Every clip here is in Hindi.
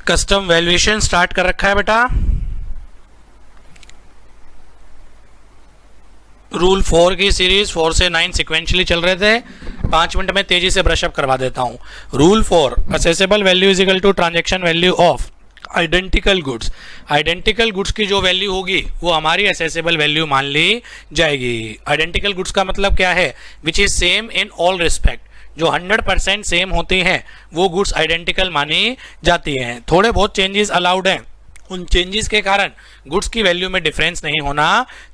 कस्टम वैल्यूएशन स्टार्ट कर रखा है बेटा। रूल 4 की सीरीज 4 से 9 सिक्वेंशली चल रहे थे, 5 मिनट में तेजी से ब्रशअप करवा देता हूं। Rule 4, assessable value is equal to transaction value of identical goods. Identical goods की जो वैल्यू होगी वो हमारी असेसेबल वैल्यू मान ली जाएगी। आइडेंटिकल गुड्स का मतलब क्या है? Which is same in all respect. जो 100% सेम होती हैं वो गुड्स आइडेंटिकल मानी जाती हैं। थोड़े बहुत चेंजेस अलाउड हैं, उन चेंजेस के कारण गुड्स की वैल्यू में डिफरेंस नहीं होना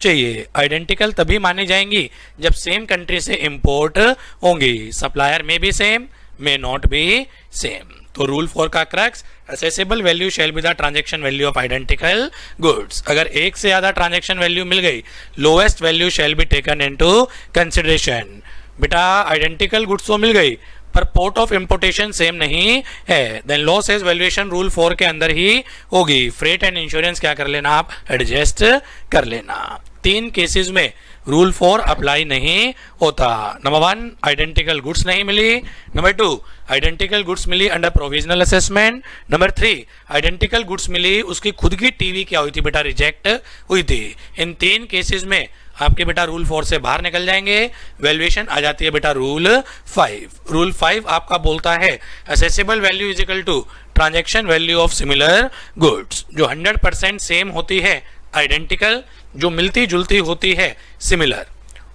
चाहिए। आइडेंटिकल तभी मानी जाएंगी जब सेम कंट्री से इंपोर्ट होंगी। सप्लायर में भी same, may not be same. तो रूल 4 का crux, accessible value shall be the transaction value of identical goods. अगर एक से ज्यादा ट्रांजैक्शन वैल्यू मिल गई, lowest value shell be taken into consideration. बेटा आइडेंटिकल गुड्स तो मिल गई पर पोर्ट ऑफ इंपोर्टेशन सेम नहीं है, then loss as valuation rule 4 के अंदर ही होगी। फ्रेट एंड इंश्योरेंस क्या कर लेना, आप एडजस्ट कर लेना। 3 केसेस में रूल 4 अप्लाई नहीं होता। नंबर 1, आइडेंटिकल गुड्स नहीं मिली। नंबर 2, आइडेंटिकल गुड्स मिली under provisional assessment. Number 3, identical goods मिली, उसकी खुद की टीवी क्या हुई थी बेटा, रिजेक्ट हुई थी। इन 3 केसेस में आपके बेटा रूल 4 से बाहर निकल जाएंगे। वैल्यूएशन आ जाती है बेटा रूल 5। रूल 5 आपका बोलता है assessable value is equal to transaction value of similar goods. जो 100% सेम होती है आइडेंटिकल, जो मिलती जुलती होती है सिमिलर।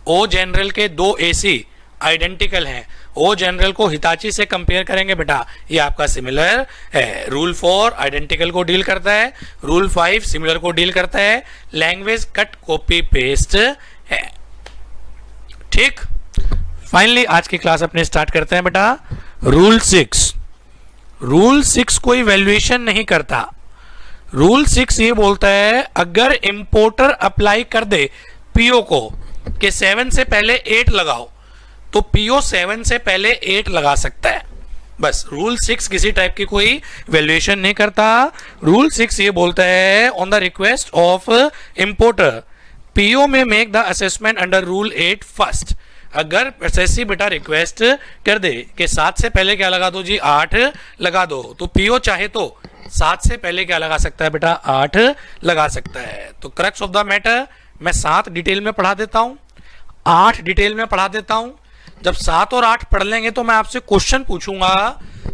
ओ जनरल के 2 एसी आइडेंटिकल हैं, ओ जनरल को हिताची से कंपेयर करेंगे बेटा, ये आपका सिमिलर है। रूल 4 आइडेंटिकल को डील करता है, रूल 5 सिमिलर को डील करता है। लैंग्वेज कट कॉपी पेस्ट है, ठीक। फाइनली आज की क्लास अपने स्टार्ट करते हैं बेटा। रूल 6, रूल 6 कोई वैल्यूएशन नहीं करता। रूल 6 ये बोलता है अगर इंपोर्टर अप्लाई कर दे पीओ को कि 7 से पहले 8 लगाओ, तो पीओ 7 से पहले 8 लगा सकता है। बस रूल 6 किसी टाइप की कोई वैल्यूएशन नहीं करता। रूल 6 ये बोलता है on the request of importer PO में make the assessment under rule 8 first. अगर एसएससी बेटा रिक्वेस्ट कर दे कि 7 से पहले क्या लगा दो जी, 8 लगा दो, तो पीओ चाहे तो 7 से पहले क्या लगा सकता है बेटा, 8 लगा सकता है। तो क्रक्स ऑफ द मैटर, मैं 7 डिटेल में पढ़ा देता हूं, 8 डिटेल में पढ़ा देता हूं। जब 7 और 8 पढ़ लेंगे तो मैं आपसे क्वेश्चन पूछूंगा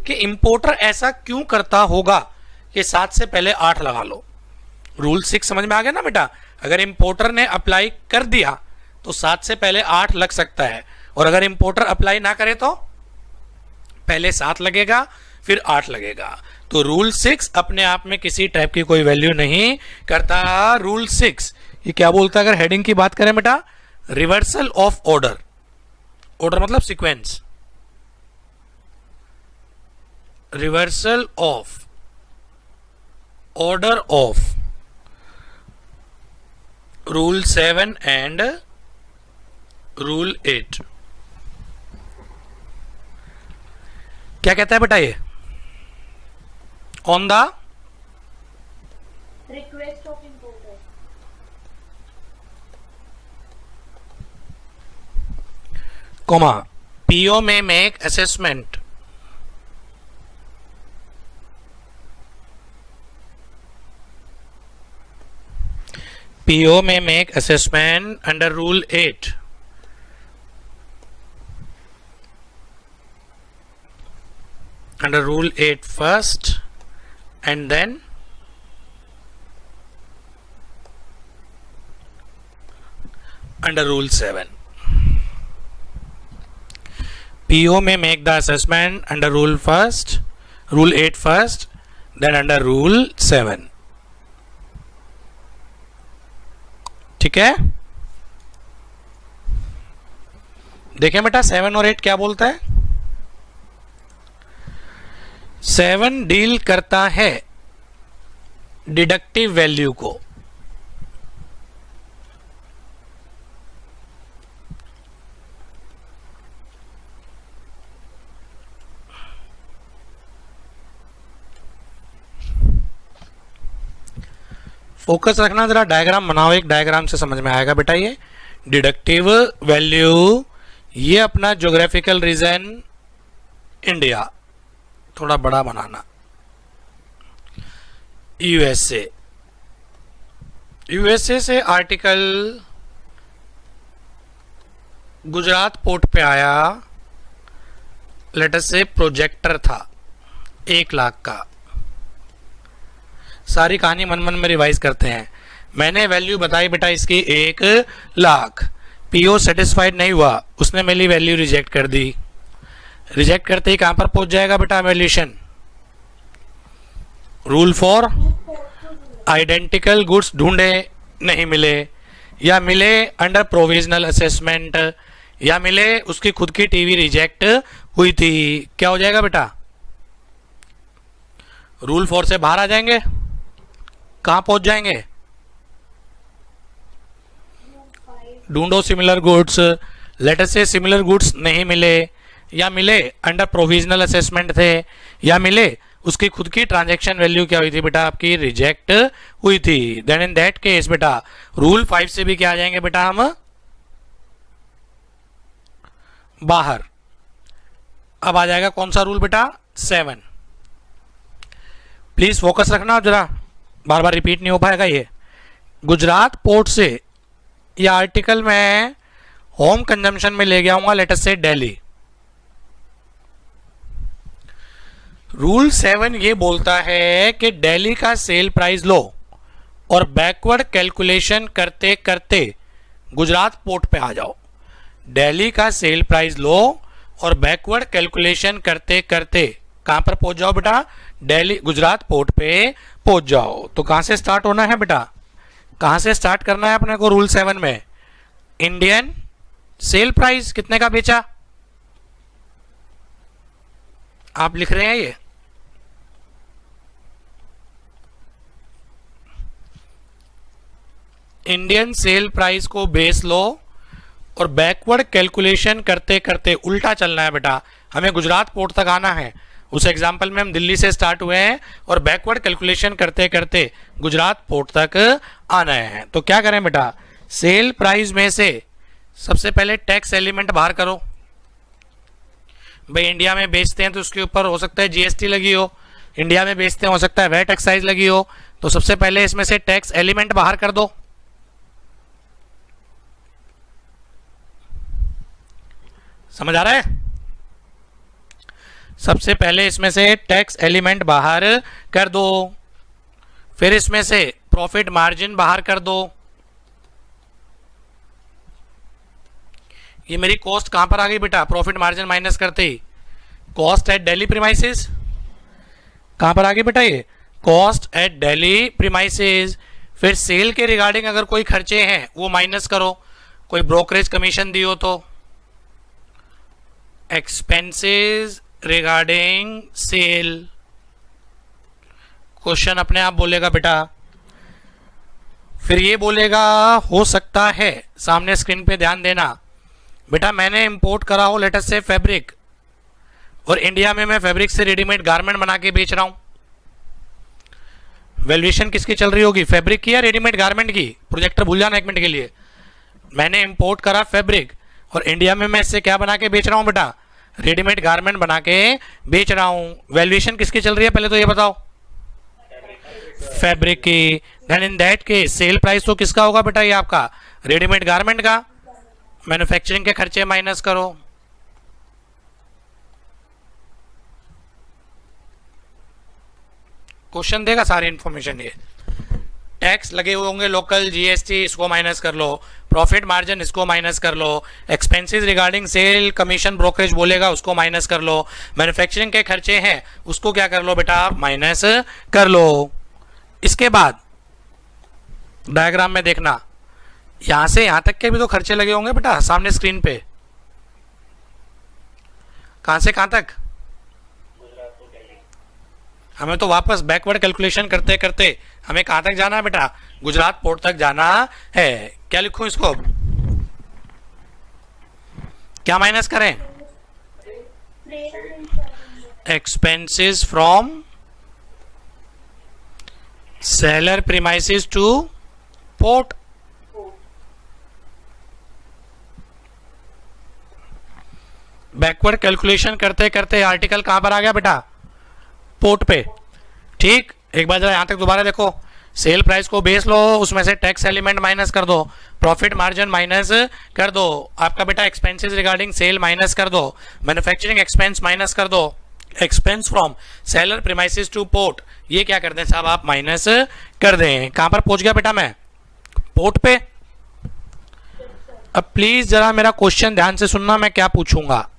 कि इंपोर्टर ऐसा क्यों करता होगा कि 7 से पहले 8 लगा लो। रूल 6 समझ में आ गया ना बेटा। अगर इंपोर्टर ने अप्लाई कर दिया तो 7 से पहले 8 लग सकता है, और अगर इंपोर्टर अप्लाई ना करे तो पहले 7 लगेगा फिर 8 लगेगा। तो रूल 6 अपने आप में किसी टाइप की कोई वैल्यू नहीं करता। रूल 6 ये क्या बोलता है, अगर हेडिंग की बात करें बेटा, रिवर्सल ऑफ ऑर्डर। ऑर्डर मतलब sequence, reversal of order of rule 7 and rule 8 क्या कहता है बेटा ये, on the request of importer. Comma PO में मेक असेसमेंट पीओ में make assessment under rule 8 under rule 8 first and then under rule 7. PO may make the assessment under rule 8 first, then under rule 7. ठीक है, देखें बेटा 7 और 8 क्या बोलता है। 7 डील करता है डिडक्टिव वैल्यू को, फोकस रखना, जरा डायग्राम बनाओ, एक डायग्राम से समझ में आएगा बेटा। ये डिडक्टिव वैल्यू, ये अपना ज्योग्राफिकल रीजन इंडिया, थोड़ा बड़ा बनाना, यूएसए, यूएसए से आर्टिकल गुजरात पोर्ट पे आया, लेट अस से प्रोजेक्टर था 1 लाख का। सारी कहानी मन मन में रिवाइज करते हैं। मैंने वैल्यू बताई बेटा इसकी 1 लाख, पीओ सेटिस्फाइड नहीं हुआ, उसने मेरी वैल्यू रिजेक्ट कर दी। रिजेक्ट करते ही कहां पर पहुंच जाएगा बेटा valuation? Rule for identical goods ढूंढे, नहीं मिले, या मिले अंडर प्रोविजनल असेसमेंट, या मिले उसकी खुद की टीवी रिजेक्ट हुई थी, क्या हो जाएगा बेटा? रूल 4 से बाहर आ जाएंगे। कहां पहुंच जाएंगे? ढूंढो सिमिलर गुड्स, लेट अस से सिमिलर गुड्स नहीं मिले, या मिले अंडर प्रोविजनल असेसमेंट थे, या मिले उसकी खुद की ट्रांजैक्शन वैल्यू क्या हुई थी बेटा? आपकी रिजेक्ट हुई थी। देन इन दैट केस बेटा रूल 5 से भी क्या आ जाएंगे बेटा हम? बाहर। अब आ जाएगा कौन सा रूल बेटा? 7। प्लीज फोकस रखना, जरा बार बार रिपीट नहीं हो पाएगा ये। गुजरात पोर्ट से ये आर्टिकल मैं होम कंजम्पशन में ले गया हूं, लेट अस से दिल्ली। रूल 7 ये बोलता है कि दिल्ली का सेल प्राइस लो और बैकवर्ड कैलकुलेशन करते करते गुजरात पोर्ट पे आ जाओ। दिल्ली का सेल प्राइस लो और बैकवर्ड कैलकुलेशन करते करते कहां पर पहुंच जाओ बेटा? दिल्ली गुजरात पोर्ट पे पहुंच जाओ। तो कहां से स्टार्ट होना है बेटा? कहां से स्टार्ट करना है अपने को रूल 7 में? इंडियन सेल प्राइस कितने का बेचा? आप लिख रहे हैं ये? इंडियन सेल प्राइस को बेस लो और बैकवर्ड कैलकुलेशन करते करते उल्टा चलना है बेटा। हमें गुजरात पोर्ट तक आना है। उस एग्जांपल में हम दिल्ली से स्टार्ट हुए हैं और बैकवर्ड कैलकुलेशन करते करते गुजरात पोर्ट तक आना है। तो क्या करें बेटा? सेल प्राइस में से सबसे पहले टैक्स एलिमेंट बाहर करो। भाई इंडिया में बेचते हैं तो उसके ऊपर हो सकता है जीएसटी लगी हो, इंडिया में बेचते हैं हो सकता है वैट एक्साइज लगी हो। तो सबसे पहले इसमें से टैक्स एलिमेंट बाहर कर दो। समझ आ रहा है? सबसे पहले इसमें से टैक्स एलिमेंट बाहर कर दो, फिर इसमें से प्रॉफिट मार्जिन बाहर कर दो। ये मेरी कॉस्ट कहां पर आ गई बेटा? प्रॉफिट मार्जिन माइनस करते ही कॉस्ट एट दिल्ली प्रीमाइसेस कहां पर आ गई बेटा? ये कॉस्ट एट दिल्ली प्रीमाइसेस। फिर सेल के रिगार्डिंग अगर कोई खर्चे हैं वो माइनस करो, कोई ब्रोकरेज कमीशन दी हो तो। एक्सपेंसेस रिगार्डिंग सेल, क्वेश्चन अपने आप बोलेगा बेटा। फिर ये बोलेगा हो सकता है, सामने स्क्रीन पे ध्यान देना बेटा, मैंने इंपोर्ट करा हो लेट अस से फैब्रिक, और इंडिया में मैं फैब्रिक से रेडीमेड गारमेंट बना के बेच रहा हूं। वैल्यूएशन किसकी चल रही होगी? फैब्रिक की या रेडीमेड गारमेंट की? प्रोजेक्टर भूल जाना 1 मिनट के लिए। मैंने इंपोर्ट करा फैब्रिक और इंडिया में मैं इससे क्या बना के बेच रहा हूं बेटा? रेडीमेड गारमेंट बना के बेच रहा हूं। वैल्यूएशन किसकी चल रही है पहले तो ये बताओ? फैब्रिक की। देन इन दैट के सेल प्राइस तो किसका होगा बेटा? ये आपका रेडीमेड गारमेंट का। मैन्युफैक्चरिंग के खर्चे माइनस करो। क्वेश्चन देगा सारी इंफॉर्मेशन। ये टैक्स लगे हुए होंगे लोकल, जीएसटी इसको माइनस कर लो, प्रॉफिट मार्जिन इसको माइनस कर लो, expenses regarding sale commission brokerage बोलेगा उसको माइनस कर लो, मैन्युफैक्चरिंग के खर्चे हैं उसको क्या कर लो बेटा? आप माइनस कर लो। इसके बाद डायग्राम में देखना, यहां से यहां तक के भी तो खर्चे लगे होंगे बेटा सामने स्क्रीन पे। कहां से कहां तक? हमें तो वापस बैकवर्ड कैलकुलेशन करते करते हमें कहां तक जाना है बेटा? गुजरात पोर्ट तक जाना है। क्या लिखूं इसको? क्या माइनस करें? Expenses from seller premises two port. Backward calculation करते करते आर्टिकल कहां पर आ गया बेटा? पोर्ट पे। ठीक, एक बार जरा यहाँ तक दोबारा देखो, सेल प्राइस को बेस लो, उसमें से टैक्स एलिमेंट माइनस कर दो, प्रॉफिट मार्जिन माइनस कर दो, आपका बेटा एक्सपेंसेस रिगार्डिंग सेल माइनस कर दो, मैन्युफैक्चरिंग एक्सपेंस माइनस कर दो, expense from seller premises two port, ये क्या कर दें साहब आप माइनस कर दें। कहां पर पहुंच गया बेटा मैं? पोर्ट पे। अब प्लीज जरा मेरा क्वेश्चन ध्यान से सुनना, मैं क्या पूछूंगा।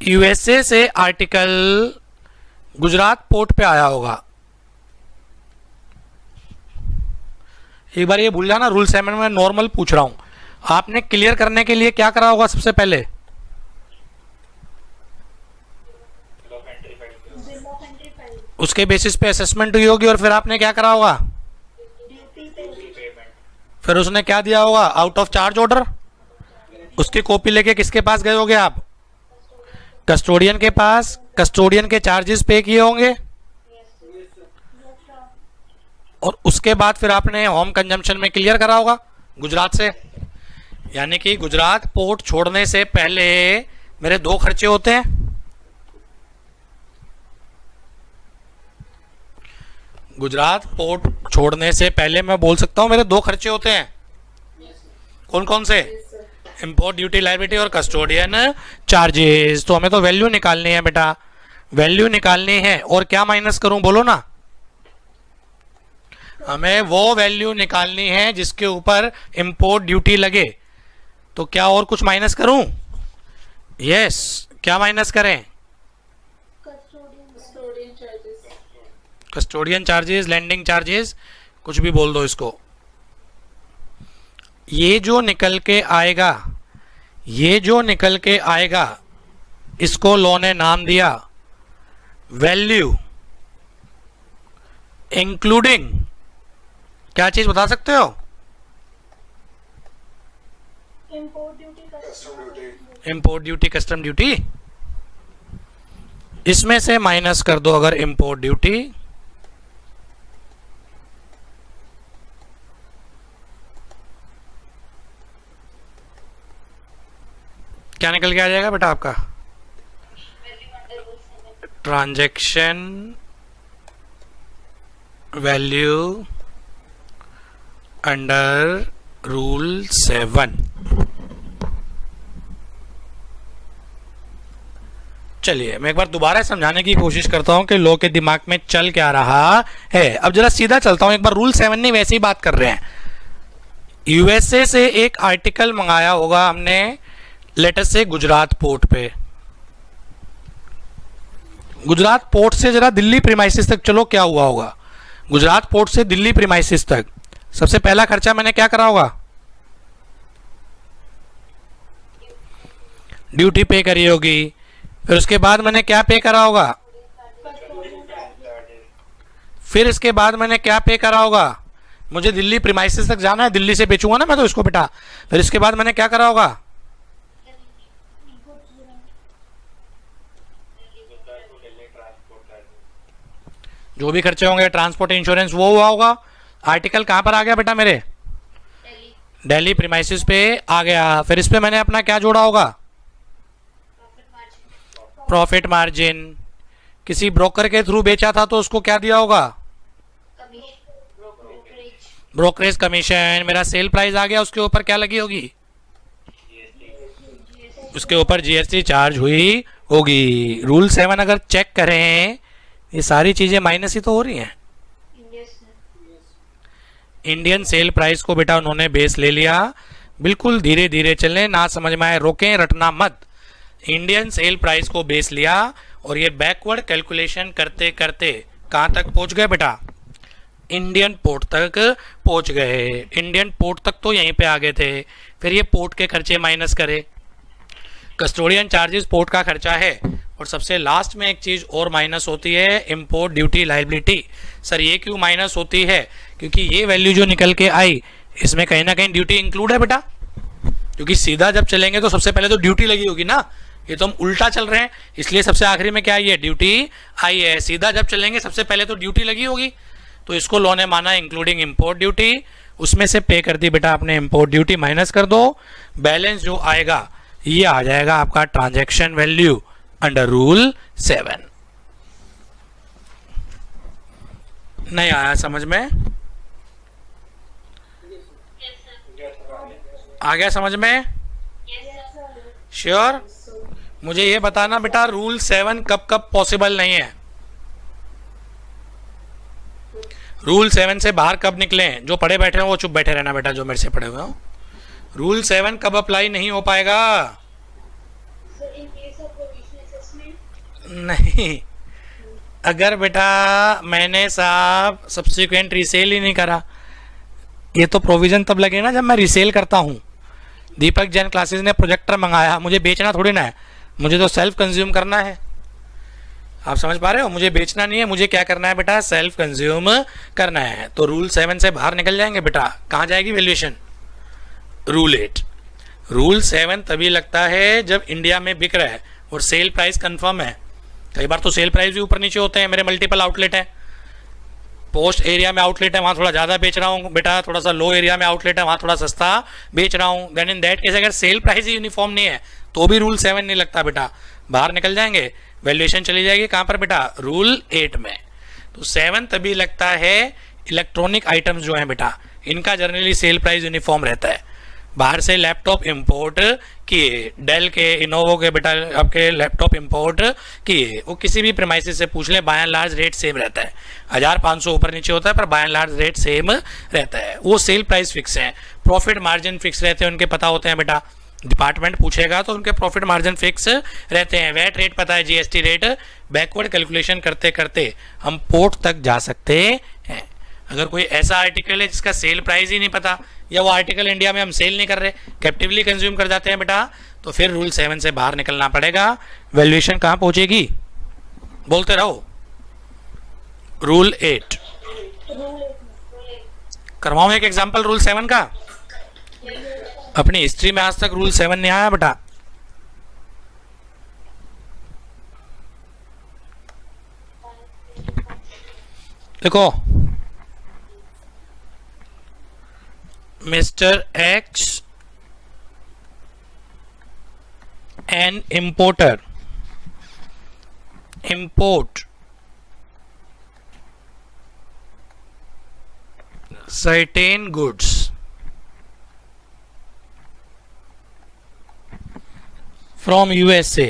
यूएसए से आर्टिकल गुजरात पोर्ट पे आया होगा, एक बार ये भूल जाना, रूल 7 में नॉर्मल पूछ रहा हूं। आपने क्लियर करने के लिए क्या करा होगा सबसे पहले? उसके बेसिस पे असेसमेंट हुई होगी और फिर आपने क्या करा होगा? फिर उसने क्या दिया होगा? Out of charge order. उसकी कॉपी लेके किसके पास गए होगे आप? कस्टोडियन के पास। कस्टोडियन के चार्जेस पे किए होंगे और उसके बाद फिर आपने होम कंजम्पशन में क्लियर करा होगा गुजरात से। यानी कि गुजरात पोर्ट छोड़ने से पहले मेरे दो खर्चे होते हैं। गुजरात पोर्ट छोड़ने से पहले मैं बोल सकता हूं मेरे दो खर्चे होते हैं। कौन कौन से? इंपोर्ट ड्यूटी लायबिलिटी और कस्टोडियन चार्जेस। तो हमें तो वैल्यू निकालनी है बेटा, वैल्यू निकालनी है। और क्या माइनस करूं बोलो ना? हमें वो वैल्यू निकालनी है जिसके ऊपर इंपोर्ट ड्यूटी लगे। तो क्या और कुछ माइनस करूं? यस, क्या माइनस करें? कस्टोडियन चार्जेस, लैंडिंग चार्जेस, कुछ भी बोल दो इसको। ये जो निकल के आएगा, ये जो निकल के आएगा, इसको लॉ ने नाम दिया वैल्यू इंक्लूडिंग, क्या चीज बता सकते हो? Import duty, custom duty. इसमें से माइनस कर दो अगर इंपोर्ट ड्यूटी, क्या निकल के आ जाएगा बेटा आपका? Transaction value under rule 7। चलिए मैं एक बार दोबारा समझाने की कोशिश करता हूं कि लोग के दिमाग में चल क्या रहा है। अब जरा सीधा चलता हूं, एक बार रूल 7 नहीं वैसे ही बात कर रहे हैं। यूएसए से एक आर्टिकल मंगाया होगा हमने, लेटर से गुजरात पोर्ट पे। गुजरात पोर्ट से जरा दिल्ली प्रीमाइसिस तक चलो, क्या हुआ होगा? गुजरात पोर्ट से दिल्ली प्रीमाइसिस तक सबसे पहला खर्चा मैंने क्या करा होगा? ड्यूटी पे करी होगी। फिर उसके बाद मैंने क्या पे करा होगा? फिर इसके बाद मैंने क्या पे करा होगा? मुझे दिल्ली प्रीमाइसिस तक जाना है, दिल्ली से बेचूंगा ना मैं तो इसको बेटा। फिर इसके बाद मैंने क्या करा होगा? जो भी खर्चे होंगे, ट्रांसपोर्ट, इंश्योरेंस, वो हुआ होगा। आर्टिकल कहां पर आ गया बेटा मेरे? दिल्ली प्रीमाइसिस पे आ गया। फिर इस पे मैंने अपना क्या जोड़ा होगा? Profit margin. किसी ब्रोकर के थ्रू बेचा था तो उसको क्या दिया होगा? Brokerage commission. मेरा सेल प्राइस आ गया, उसके ऊपर क्या लगी होगी? उसके ऊपर जीएसटी चार्ज हुई होगी। रूल 7 अगर चेक करें, ये सारी चीजें माइनस ही तो हो रही हैं। इंडियन सेल प्राइस को बेटा उन्होंने बेस ले लिया। बिल्कुल धीरे धीरे चलें, ना समझ में आए रोकें, रटना मत। इंडियन सेल प्राइस को बेस लिया और ये बैकवर्ड कैलकुलेशन करते करते कहां तक पहुंच गए बेटा? इंडियन पोर्ट तक पहुंच गए। इंडियन पोर्ट तक तो यहीं पे आ गए थे। फिर ये पोर्ट के खर्चे माइनस करे, कस्टोडियन चार्जेस पोर्ट का खर्चा है, और सबसे लास्ट में एक चीज और माइनस होती है, इंपोर्ट ड्यूटी लायबिलिटी। सर ये क्यों माइनस होती है? क्योंकि ये वैल्यू जो निकल के आई, इसमें कहीं ना कहीं ड्यूटी इंक्लूड है बेटा। क्योंकि सीधा जब चलेंगे तो सबसे पहले तो ड्यूटी लगी होगी ना, ये तो हम उल्टा चल रहे हैं, इसलिए सबसे आखिरी में क्या आई है? ड्यूटी आई है। सीधा जब चलेंगे सबसे पहले तो ड्यूटी लगी होगी, तो इसको लॉ ने माना इंक्लूडिंग इंपोर्ट ड्यूटी। उसमें से पे कर दी बेटा आपने इंपोर्ट ड्यूटी, माइनस कर दो। बैलेंस जो आएगा ये आ जाएगा आपका ट्रांजैक्शन वैल्यू अंडर रूल 7। नहीं आया समझ में? आ गया समझ में? श्योर? मुझे ये बताना बेटा, रूल 7 कब कब पॉसिबल नहीं है? रूल 7 से बाहर कब निकले? जो पढ़े बैठे हो वो चुप बैठे रहना बेटा, जो मेरे से पढ़े हुए हो। रूल 7 कब अप्लाई नहीं हो पाएगा? नहीं, अगर बेटा मैंने साहब सब्सिक्वेंट रीसेल ही नहीं करा, ये तो प्रोविजन तब लगे ना जब मैं रीसेल करता हूँ। दीपक जैन क्लासेस ने प्रोजेक्टर मंगाया, मुझे बेचना थोड़ी ना है, मुझे तो सेल्फ कंज्यूम करना है। आप समझ पा रहे हो? मुझे बेचना नहीं है, मुझे क्या करना है बेटा? सेल्फ कंज्यूम करना है। तो रूल 7 से बाहर निकल जाएंगे बेटा। कहाँ जाएगी वैल्यूएशन? रूल 8। रूल 7 तभी लगता है जब इंडिया में बिक रहा है और सेल प्राइस कंफर्म है। कई बार तो सेल प्राइस भी ऊपर नीचे होते हैं। मेरे मल्टीपल आउटलेट है, पोस्ट एरिया में आउटलेट है, वहाँ थोड़ा ज़्यादा बेच रहा हूँ बेटा, थोड़ा सा लो एरिया में आउटलेट है, वहाँ थोड़ा सस्ता बेच रहा हूँ। देन इन दैट केस अगर सेल प्राइस ही यूनिफॉर्म नहीं है तो भी रूल 7 नहीं लगता बेटा, बाहर निकल जाएंगे। वैल्यूएशन चली जाएगी कहाँ पर बेटा? रूल 8 में। तो 7 तभी लगता है इलेक्ट्रॉनिक आइटम्स जो हैं बेटा, इनका जनरली सेल प्राइस यूनिफॉर्म रहता है। बाहर से लैपटॉप इंपोर्ट किए, डेल के, इनोवो के बेटा आपके लैपटॉप इंपोर्ट किए, वो किसी भी प्रीमाइसिस से पूछ ले, by and large rate same रहता है। 1500 ऊपर नीचे होता है पर by and large rate same रहता है। वो सेल प्राइस फिक्स है, प्रॉफिट मार्जिन फिक्स रहते हैं, उनके पता होते हैं बेटा। डिपार्टमेंट पूछेगा तो उनके प्रॉफिट मार्जिन फिक्स रहते हैं। वैट रेट पता है, जीएसटी रेट, बैकवर्ड कैलकुलेशन करते करते हम पोर्ट तक जा सकते हैं। अगर कोई ऐसा आर्टिकल है जिसका सेल प्राइस ही नहीं पता, या वो आर्टिकल इंडिया में हम सेल नहीं कर रहे, कैप्टिवली कंज्यूम कर जाते हैं बेटा, तो फिर रूल 7 से बाहर निकलना पड़ेगा। वैल्यूएशन कहाँ पहुंचेगी? बोलते रहो। रूल 8। करवाऊं एक एग्जांपल रूल 7 का? अपनी हिस्ट्री में आज तक रूल 7 नहीं आया बेटा। देखो, Mr. X, an importer, import certain goods from USA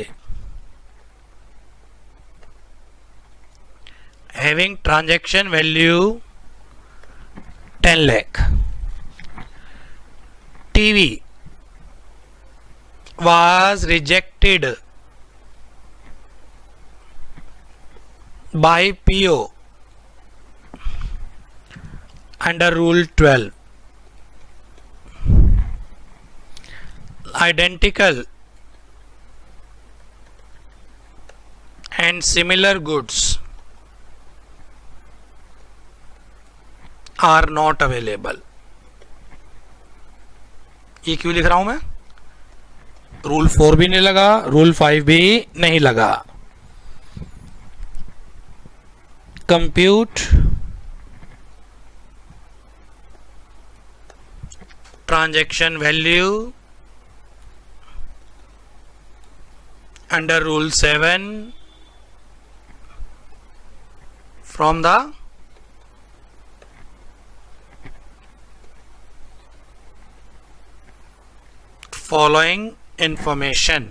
having transaction value 10 lakh. TV was rejected by PO under Rule 12. Identical and similar goods are not available. ये क्यों लिख रहा हूं मैं? रूल 4 भी नहीं लगा, रूल 5 भी नहीं लगा। Compute transaction value under rule 7 from the following information.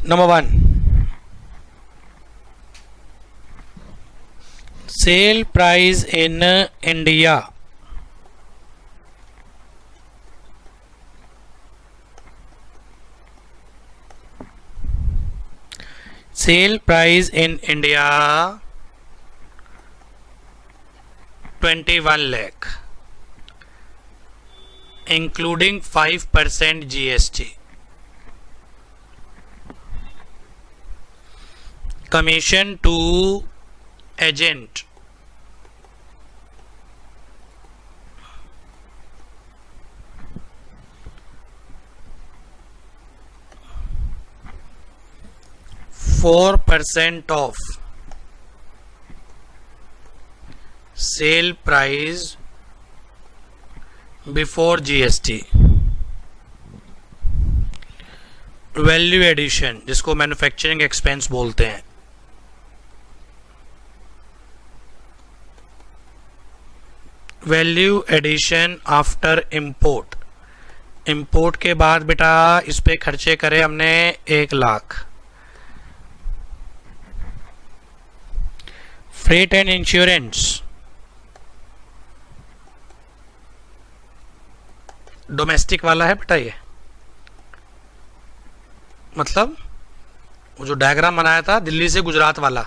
Number 1, sale price in India. Sale price in India 21 lakh. Including 5% GST. Commission to agent %4 of sale price before GST. Value addition जिसको मैन्युफैक्चरिंग एक्सपेंस बोलते हैं, value addition after import, import के बाद बेटा इस पे खर्चे करे हमने 1,00,000। फ्रेट एंड इंश्योरेंस डोमेस्टिक वाला है बेटा, ये मतलब वो जो डायग्राम बनाया था दिल्ली से गुजरात वाला,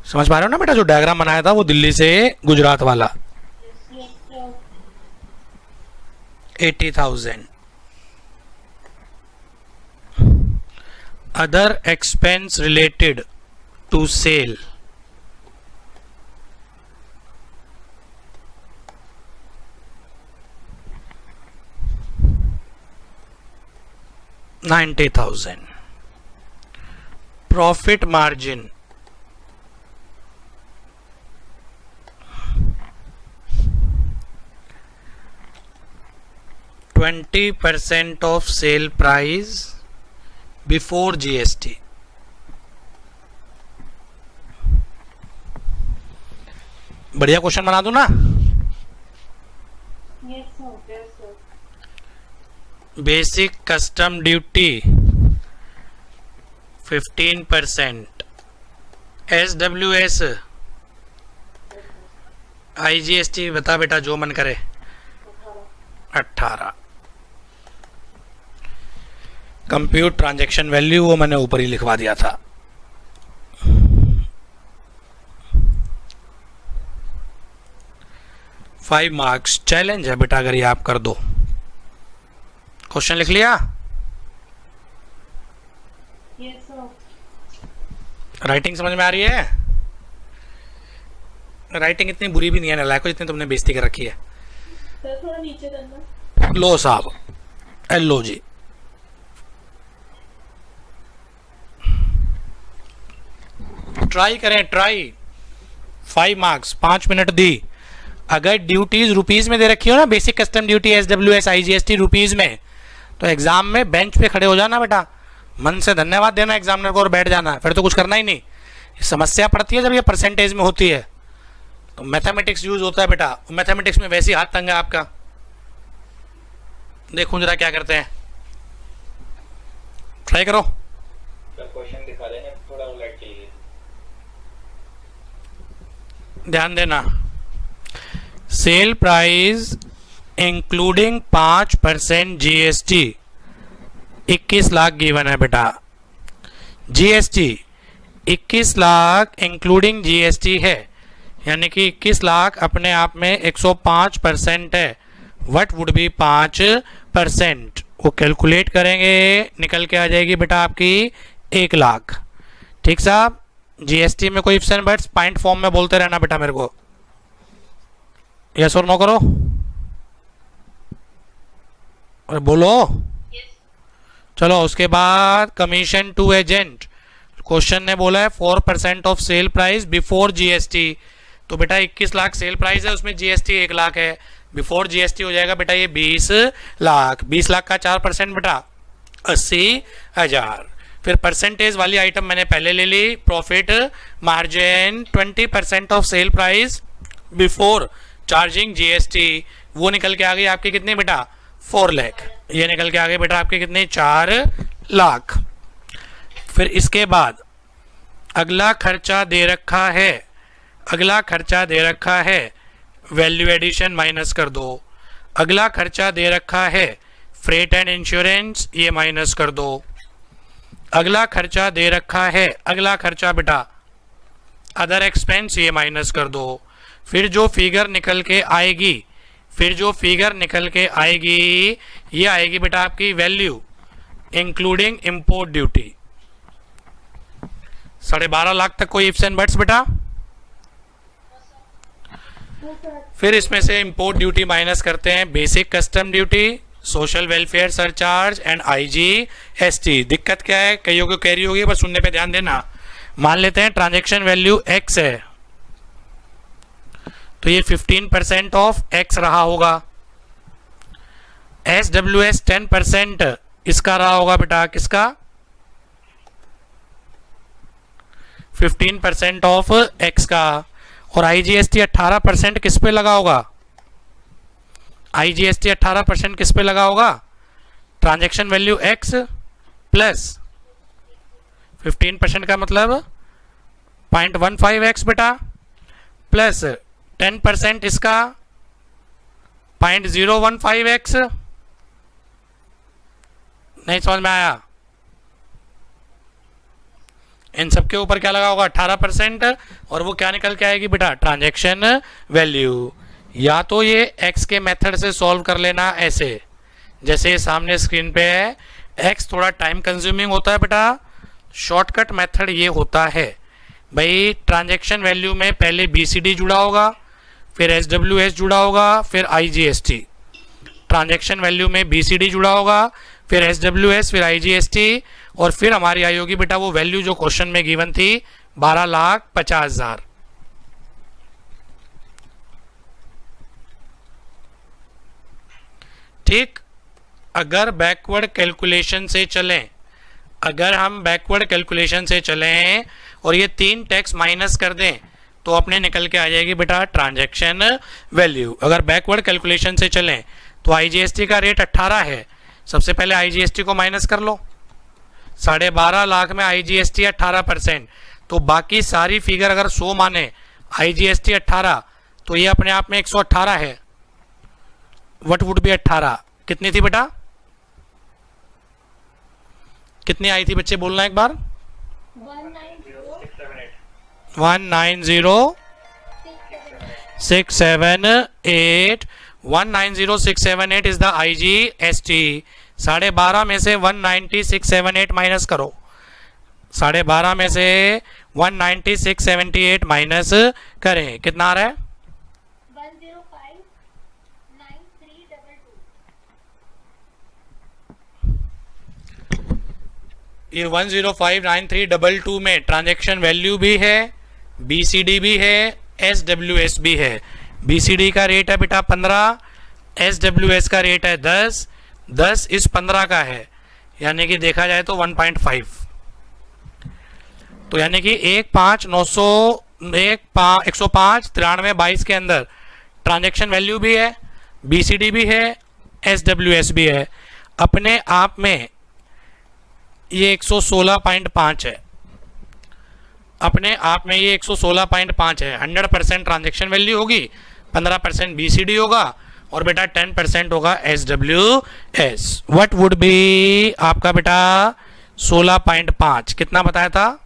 समझ पा रहे हो ना बेटा, जो डायग्राम बनाया था वो दिल्ली से गुजरात वाला। 80,000। Other expense related to sale, $90,000। Profit margin 20% of sale price before GST। बढ़िया क्वेश्चन बना दूं ना? Basic custom duty 15%, SWS IGST बता बेटा जो मन करे 18। कंप्यूट ट्रांजैक्शन वैल्यू वो मैंने ऊपर ही लिखवा दिया था। फाइव मार्क्स चैलेंज है बेटा, अगर ये आप कर दो। क्वेश्चन लिख लिया? Yes sir. राइटिंग समझ में आ रही है? राइटिंग इतनी बुरी भी नहीं है नालायको, जितनी तुमने बेइज्जती कर रखी है। सर थोड़ा नीचे करना। लो साहब, लो जी। ट्राई करें, ट्राई। 5 मार्क्स, 5 मिनट दी। अगर ड्यूटीज रुपीज में दे रखी हो ना, basic custom duty SWS IGST rupees में, तो एग्जाम में बेंच पे खड़े हो जाना बेटा, मन से धन्यवाद देना एग्जामिनर को और बैठ जाना, फिर तो कुछ करना ही नहीं। समस्या पड़ती है जब ये परसेंटेज में होती है, तो मैथमेटिक्स यूज होता है बेटा। मैथमेटिक्स में वैसे ही हाथ तंग है आपका। देखो जरा क्या करते हैं, ट्राई करो। क्वेश्चन दिखा देना थोड़ा उलट के लिए। ध्यान देना, sale price including 5% GST 21 lakh given है बेटा। GST 21 लाख इंक्लूडिंग GST है, यानी कि 21 लाख अपने आप में 105% है। What would be 5%? वो कैलकुलेट करेंगे, निकल के आ जाएगी बेटा आपकी 1 लाख। ठीक साहब? GST में कोई ifs and buts point form में बोलते रहना बेटा मेरे को। यस और नो करो, अरे बोलो। चलो उसके बाद कमीशन टू एजेंट, क्वेश्चन ने बोला है 4% of sale price before GST। तो बेटा 21 लाख सेल प्राइस है, उसमें GST 1 लाख है, बिफोर GST हो जाएगा बेटा ये 20 लाख। 20 लाख का 4% बेटा 80,000। फिर परसेंटेज वाली आइटम मैंने पहले ले ली, profit margin 20% of sale price before charging GST, वो निकल के आ गई आपकी कितनी बेटा 4 लाख। ये निकल के आ गई बेटा आपके कितने 4 लाख। फिर इसके बाद अगला खर्चा दे रखा है, अगला खर्चा दे रखा है, वैल्यू एडिशन माइनस कर दो। अगला खर्चा दे रखा है फ्रेट एंड इंश्योरेंस, ये माइनस कर दो। अगला खर्चा दे रखा है, अगला खर्चा बेटा अदर एक्सपेंस, ये माइनस कर दो। फिर जो फिगर निकल के आएगी, फिर जो फिगर निकल के आएगी ये आएगी बेटा आपकी value including import duty. 12.5 lakh तक कोई इफ्स एंड बट्स बेटा। फिर इसमें से इंपोर्ट ड्यूटी माइनस करते हैं basic custom duty, social welfare surcharge and IGST। दिक्कत क्या है, कईयों को कैरी होगी, बस सुनने पे ध्यान देना। मान लेते हैं ट्रांजैक्शन वैल्यू X है, तो ये 15% ऑफ X रहा होगा। SWS 10% इसका रहा होगा बेटा, किसका 15% ऑफ X का। और IGST 18% किस पे लगा होगा? IGST 18% किस पे लगा होगा? ट्रांजैक्शन वैल्यू x प्लस 15% का मतलब 0.15x बेटा, प्लस 10% इसका 0.015x। नहीं समझ में आया? इन सब के ऊपर क्या लगा होगा? 18%। और वो क्या निकल के आएगी बेटा? Transaction value. या तो ये x के मेथड से सॉल्व कर लेना ऐसे, जैसे ये सामने स्क्रीन पे है। x थोड़ा टाइम कंज्यूमिंग होता है बेटा, शॉर्टकट मेथड ये होता है भाई, ट्रांजैक्शन वैल्यू में पहले BCD जुड़ा होगा, फिर SWS जुड़ा होगा, फिर IGST। ट्रांजैक्शन वैल्यू में BCD जुड़ा होगा, फिर SWS, फिर IGST, और फिर हमारी आई होगी बेटा वो वैल्यू जो क्वेश्चन में गिवन थी 12,50,000। ठीक। अगर बैकवर्ड कैलकुलेशन से चलें, अगर हम बैकवर्ड कैलकुलेशन से चलें और ये 3 टैक्स माइनस कर दें तो अपने निकल के आ जाएगी बेटा ट्रांजैक्शन वैल्यू। अगर बैकवर्ड कैलकुलेशन से चलें तो IGST का रेट 18 है, सबसे पहले IGST को माइनस कर लो। 12.5 लाख में IGST 18%, तो बाकी सारी फिगर अगर 100 माने, IGST 18, तो ये अपने आप में 118 है। What would be 18? कितनी थी बेटा? कितनी आई थी बच्चे, बोलना एक बार। 190,678 190,678 इज द IGST। 12.5 में से 190,678 माइनस करो, 12.5 में से 190,678 माइनस करें, कितना आ रहा है? 1059322। ये 1059322 में ट्रांजैक्शन वैल्यू भी है, BCD भी है, SWS भी है। BCD का रेट है बेटा 15, SWS का रेट है 10, 10 इस 15 का है, यानी कि देखा जाए तो 1.5। तो यानी कि 105 के अंदर ट्रांजैक्शन वैल्यू भी है, BCD भी है, SWS भी है। अपने आप में ये 116.5 है, अपने आप में ये 116.5 है। 100% ट्रांजैक्शन वैल्यू होगी, 15% BCD होगा और बेटा 10% होगा SWS। व्हाट वुड बी आपका बेटा 16.5 कितना बताया था?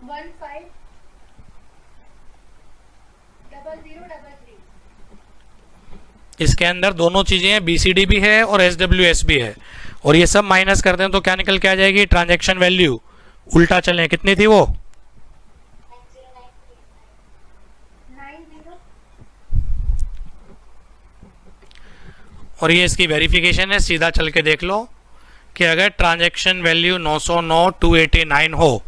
150033। इसके अंदर दोनों चीजें हैं, BCD भी है और SWS भी है, और ये सब माइनस करते हैं तो क्या निकल के आ जाएगी? Transaction value. उल्टा चलें, कितनी थी वो? 90। और ये इसकी वेरिफिकेशन है, सीधा चल के देख लो कि अगर ट्रांजैक्शन वैल्यू 909,289 हो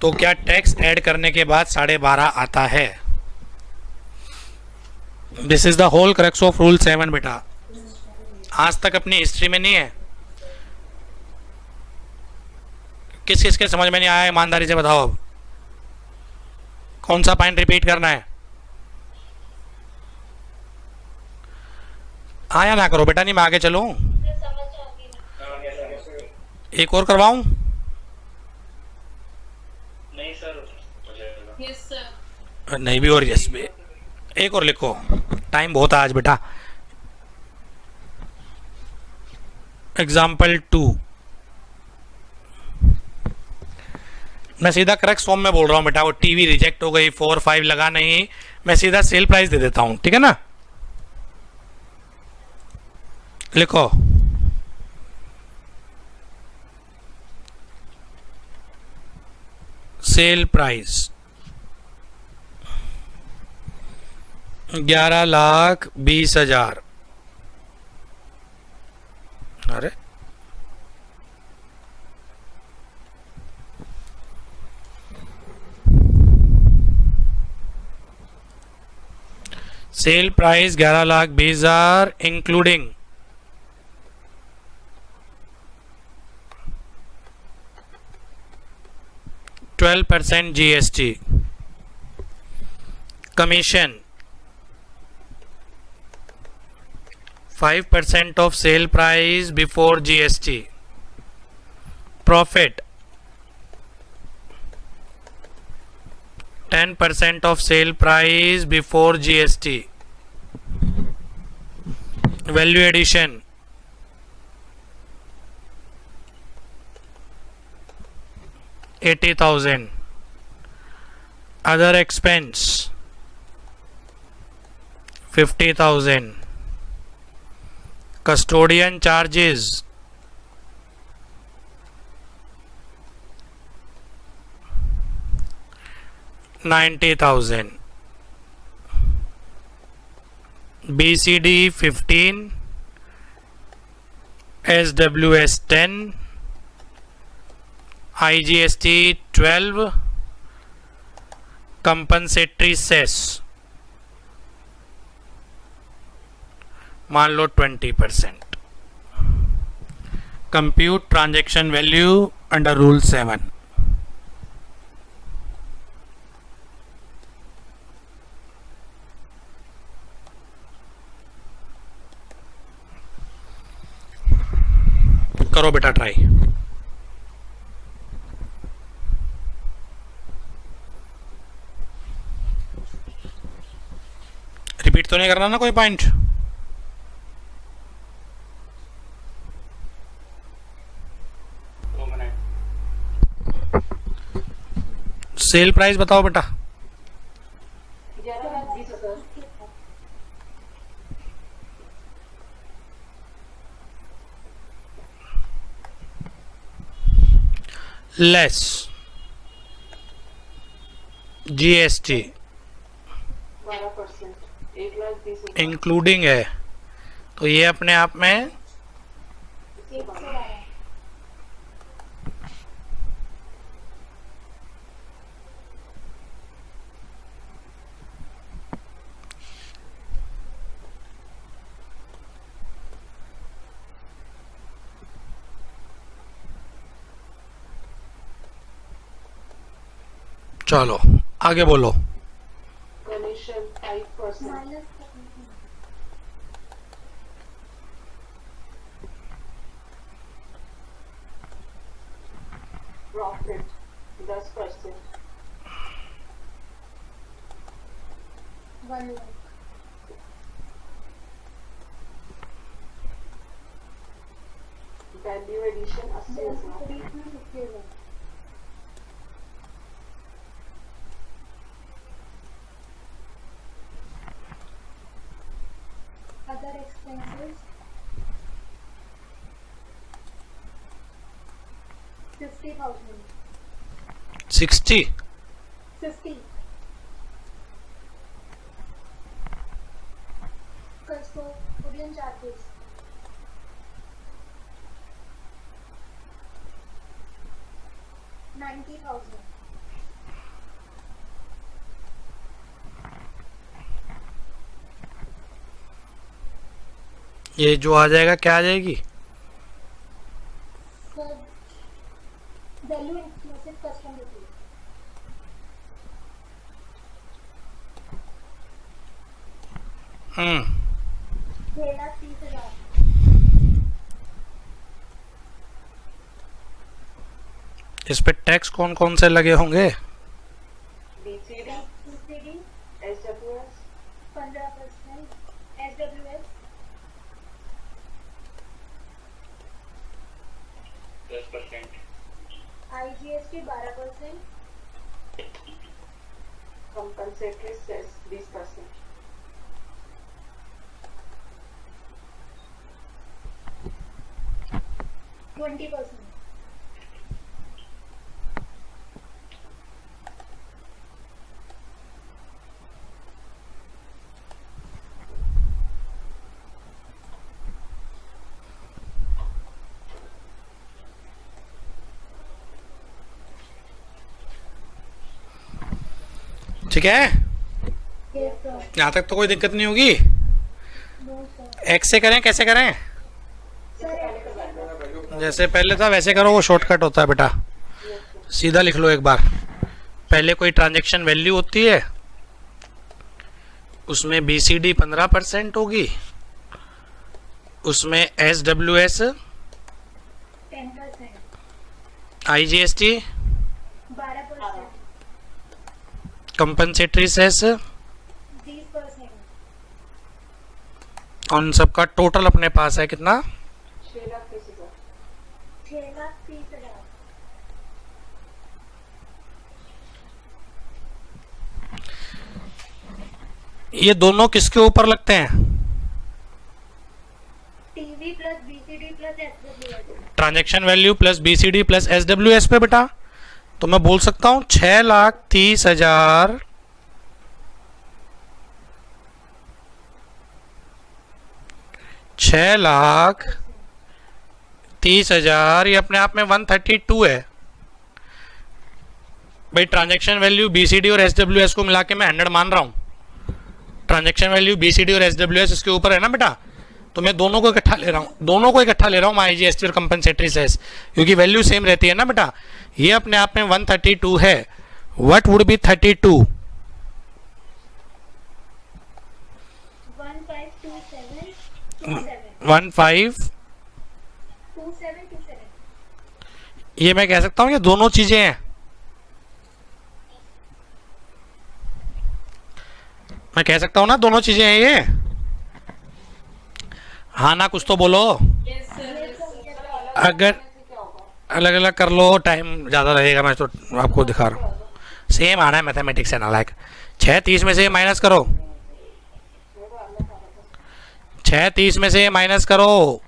तो क्या टैक्स ऐड करने के बाद 12.5 आता है? This is the whole crux of rule 7 बेटा। आज तक अपनी हिस्ट्री में नहीं है। किस किस के समझ में नहीं आया, ईमानदारी से बताओ। अब कौन सा पॉइंट रिपीट करना है? आया ना करो बेटा, नहीं मैं आगे चलूं, एक और करवाऊं? नहीं सर, यस सर। नहीं भी और यस भी, एक और लिखो, टाइम बहुत है आज बेटा। एग्जाम्पल 2, मैं सीधा करेक्ट फॉर्म में बोल रहा हूँ बेटा, वो टीवी रिजेक्ट हो गई, 4 5 लगा नहीं, मैं सीधा सेल प्राइस दे देता हूँ, ठीक है ना? लिखो, सेल प्राइस 11,20,000। अरे sale price 11,20,000 including %12 GST। commission 5% of sale price before GST. Profit 10% of sale price before GST. Value addition 80,000. Other expense 50,000. Custodian charges 90,000. BCD 15, SWS 10, IGST 12, compensatory cess मान लो 20%. Compute transaction value under rule 7. करो बेटा ट्राई. रिपीट तो नहीं करना ना कोई पॉइंट. सेल प्राइस बताओ बेटा. लेस जीएसटी 12%, इंक्लूडिंग है, तो ये अपने आप में चलो आगे बोलो. commission 5%, minus profit 10%, 1 lakh. value addition 80,000, 50,000. Other expenses 50,000. 60. 50. Custodian charges 90,000. ये जो आ जाएगा क्या आ जाएगी? Sir, value inclusive custom duty. हम्म 6,30,000. इस पे टैक्स कौन कौन से लगे होंगे? BCD, BCD SWS 15%, SWS 10%. IGST 12%, compensatory cess 20%, %20. ठीक है, Yes sir. यहाँ तक तो कोई दिक्कत नहीं होगी. No sir. एक्स से करें कैसे करें? Sir, जैसे पहले था वैसे करो, वो शॉर्टकट होता है बेटा. सीधा लिख लो एक बार. पहले कोई ट्रांजैक्शन वैल्यू होती है, उसमें BCD 15% होगी, उसमें SWS 10%, IGST 12%, कंपनसेटरी सेस 20%, उन सबका टोटल अपने पास है कितना? 6,30,000. 6,30,000, ये दोनों किसके ऊपर लगते हैं? TV plus BCD plus SWS, transaction value plus BCD plus SWS पे बेटा। तो मैं बोल सकता हूं 6,30,000 6,30,000 ये अपने आप में 132 है भाई। ट्रांजैक्शन वैल्यू BCD और SWS को मिला के मैं 100 मान रहा हूं। ट्रांजैक्शन वैल्यू BCD और SWS इसके ऊपर है ना बेटा, तो मैं दोनों को इकट्ठा ले रहा हूं, IGST और कंपनसेटरी सेस, क्योंकि वैल्यू सेम रहती है ना बेटा। ये अपने आप में 132 है। What would be 32? 1527, 27, ये मैं कह सकता हूं ये दोनों चीजें हैं। मैं कह सकता हूं ना दोनों चीजें हैं ये। हाँ ना, कुछ तो बोलो। अगर अलग अलग कर लो टाइम ज़्यादा लगेगा, मैं तो आपको दिखा रहा हूँ। सेम आना है मैथमेटिक्स से ना, लाइक 6,30 में से माइनस करो, 6,30 में से माइनस करो,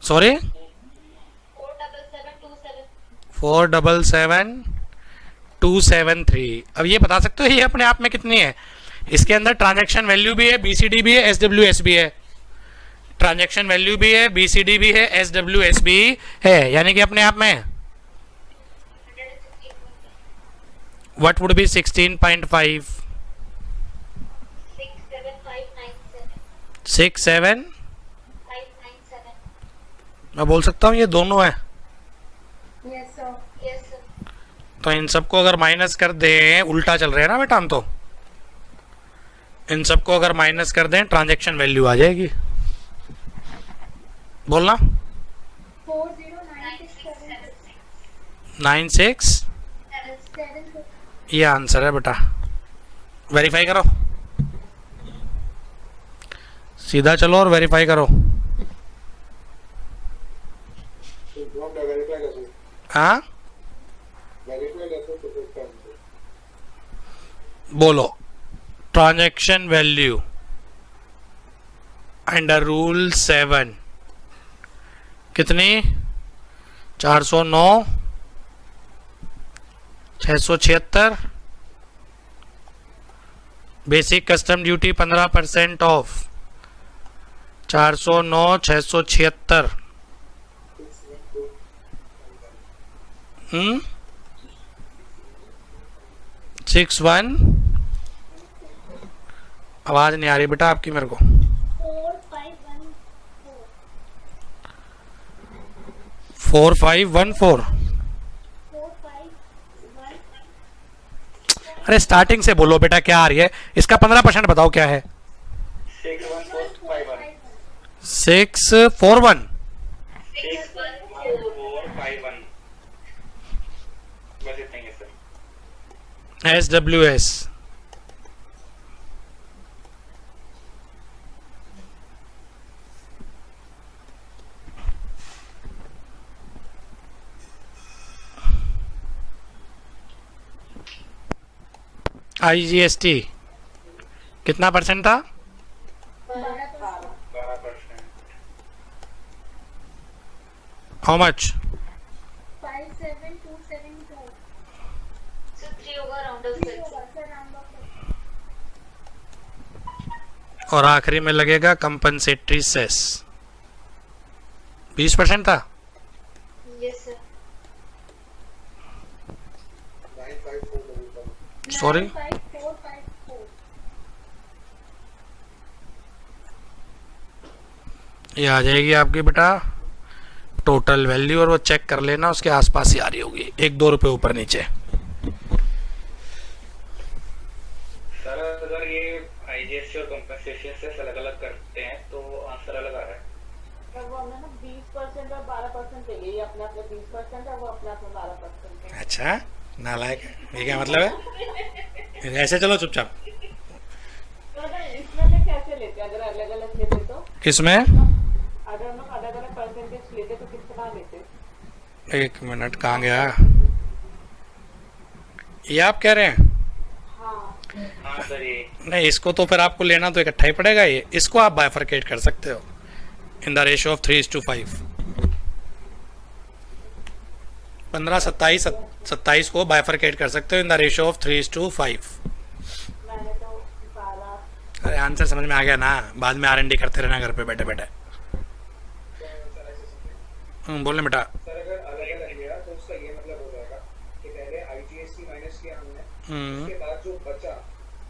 सॉरी 4,77,273। अब ये बता सकते हो ये अपने आप में कितनी है? इसके अंदर ट्रांजैक्शन वैल्यू भी है, BCD भी है, SWS भी है। ट्रांजैक्शन वैल्यू भी है, BCD भी है, SWS भी है, यानी कि अपने आप में व्हाट वुड बी 16.5? 6,7 मैं बोल सकता हूँ ये दोनों है। yes sir, तो इन सबको अगर माइनस कर दें, उल्टा चल रहे हैं ना बेटा हम, तो इन सबको अगर माइनस कर दें ट्रांजैक्शन वैल्यू आ जाएगी। बोलना 96 ये आंसर है बेटा। वेरीफाई करो, सीधा चलो और वेरीफाई करो। हाँ बोलो, ट्रांजैक्शन वैल्यू अंडर रूल 7 कितनी? 409, 676, बेसिक कस्टम ड्यूटी 15% ऑफ, 409, 676, 61। आवाज नहीं आ रही बेटा आपकी मेरे को। 4514। अरे स्टार्टिंग से बोलो बेटा क्या आ रही है, इसका 15% बताओ क्या है? 61451 641 61451 बस इतना ही है सर। SWS IGST कितना परसेंट था? 12%। How much? 57272 और आखिरी में लगेगा कंपनसेटरी सेस। 20% था। सॉरी 95454 ये आ जाएगी आपकी बेटा टोटल वैल्यू, और वो चेक कर लेना उसके आसपास ही आ रही होगी, 1-2 रुपए ऊपर नीचे। आईजीएसटी और कंपनसेशन से अलग अलग करते हैं तो आंसर अलग आ रहा है। तो वो हमने ना 20% और 12% चाहिए, ये अपने अपने 20% है, वो अपने अपने 12% है। अच्छा नालायक है, ये क्या मतलब है? ऐसे चलो चुपचाप। तो अगर इसमें से कैसे लेते, अगर अलग अलग लेते तो, किसमें? अगर हम लोग अलग अलग परसेंटेज लेते तो कितना लेते? एक मिनट, कहाँ गया ये? आप कह रहे हैं? हाँ, हाँ सर ये नहीं, इसको तो फिर आपको लेना तो इकट्ठा ही पड़ेगा। ये इसको आप बाइफरकेट कर सकते हो इन द रेशियो ऑफ 3:5। 15, 27, 27 को बाइफरकेट कर सकते हो इन द रेशियो ऑफ 3:5। मैंने तो 12। अरे आंसर समझ में आ गया ना, बाद में R&D करते रहना घर पे बैठे बैठे। बोलने बेटा। सर अगर अलग अलग लिया तो उसका ये मतलब हो जाएगा कि पहले आईजीएसटी माइनस किया हमने, उसके बाद जो बचा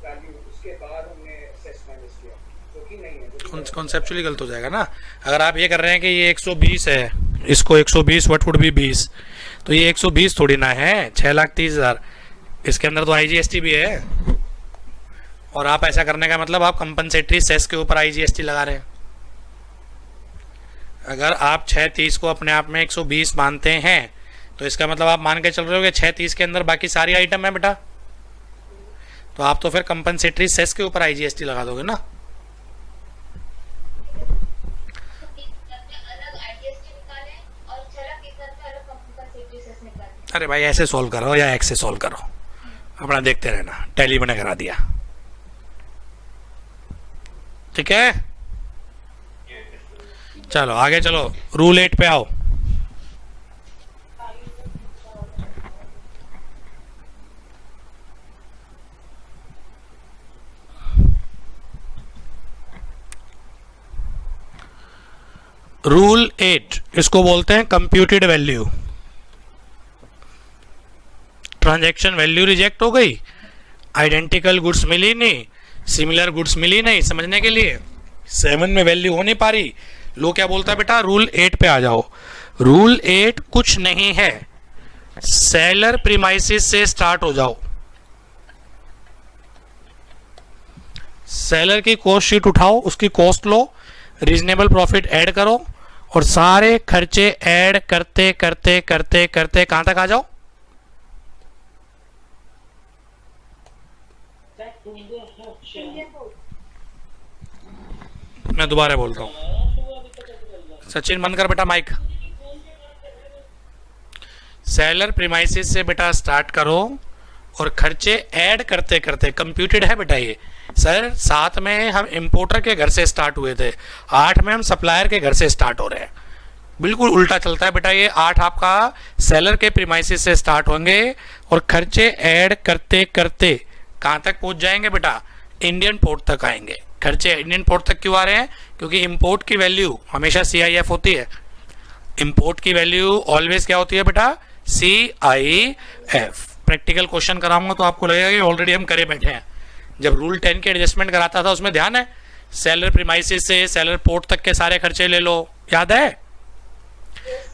वैल्यू उसके बाद हमने सेस माइनस किया, जो कि नहीं है, कॉन्सेप्चुअली गलत हो जाएगा ना। अगर आप ये कर रहे हैं कि ये 120 है, इसको 120 व्हाट वुड बी 20, तो ये 120 थोड़ी ना है 6,30,000, इसके अंदर तो आईजीएसटी भी है। और आप ऐसा करने का मतलब आप कंपनसेटरी सेस के ऊपर आईजीएसटी लगा रहे हैं। अगर आप 630 को अपने आप में 120 मानते हैं तो इसका मतलब आप मान के चल रहे हो कि 630 के अंदर बाकी सारी आइटम है बेटा, तो आप तो फिर कंपनसेटरी सेस के ऊपर आईजीएसटी लगा दोगे ना। अरे भाई ऐसे सॉल्व करो या एक्स से सॉल्व करो, अपना देखते रहना, टैली मैंने करा दिया। ठीक है, चलो आगे चलो, रूल 8 पे आओ। रूल 8 इसको बोलते हैं computed value. Transaction value reject हो गई, आइडेंटिकल गुड्स मिली नहीं, सिमिलर गुड्स मिली नहीं, समझने के लिए 7 में वैल्यू हो नहीं पा रही। लो क्या बोलता है बेटा, रूल 8 पे आ जाओ। रूल 8 कुछ नहीं है, सेलर प्रीमाइसिस से स्टार्ट हो जाओ। सेलर की कॉस्ट शीट उठाओ, उसकी cost low, reasonable profit add करो और सारे खर्चे ऐड करते करते करते करते कहां तक आ जाओ? Indian board. मैं दोबारा बोलता हूं, सचिन बंद कर बेटा माइक। सेलर प्रीमाइसिस से बेटा स्टार्ट करो और खर्चे ऐड करते करते, कंप्यूटेड है बेटा ये। सर 7 में हम इंपोर्टर के घर से स्टार्ट हुए थे, 8 में हम सप्लायर के घर से स्टार्ट हो रहे हैं। बिल्कुल उल्टा चलता है बेटा ये। 8 आपका सेलर के प्रीमाइसिस से स्टार्ट होंगे और खर्चे ऐड करते करते कहां तक पहुंच जाएंगे बेटा? इंडियन पोर्ट तक आएंगे। खर्चे इंडियन पोर्ट तक क्यों आ रहे हैं? क्योंकि इंपोर्ट की वैल्यू हमेशा CIF होती है। इंपोर्ट की वैल्यू ऑलवेज क्या होती है बेटा? CIF। प्रैक्टिकल क्वेश्चन कराऊंगा तो आपको लगेगा कि ऑलरेडी हम करे बैठे हैं। जब रूल 10 के एडजस्टमेंट कराता था उसमें ध्यान है, सेलर प्रीमाइसिस से सेलर पोर्ट तक के सारे खर्चे ले लो, याद है?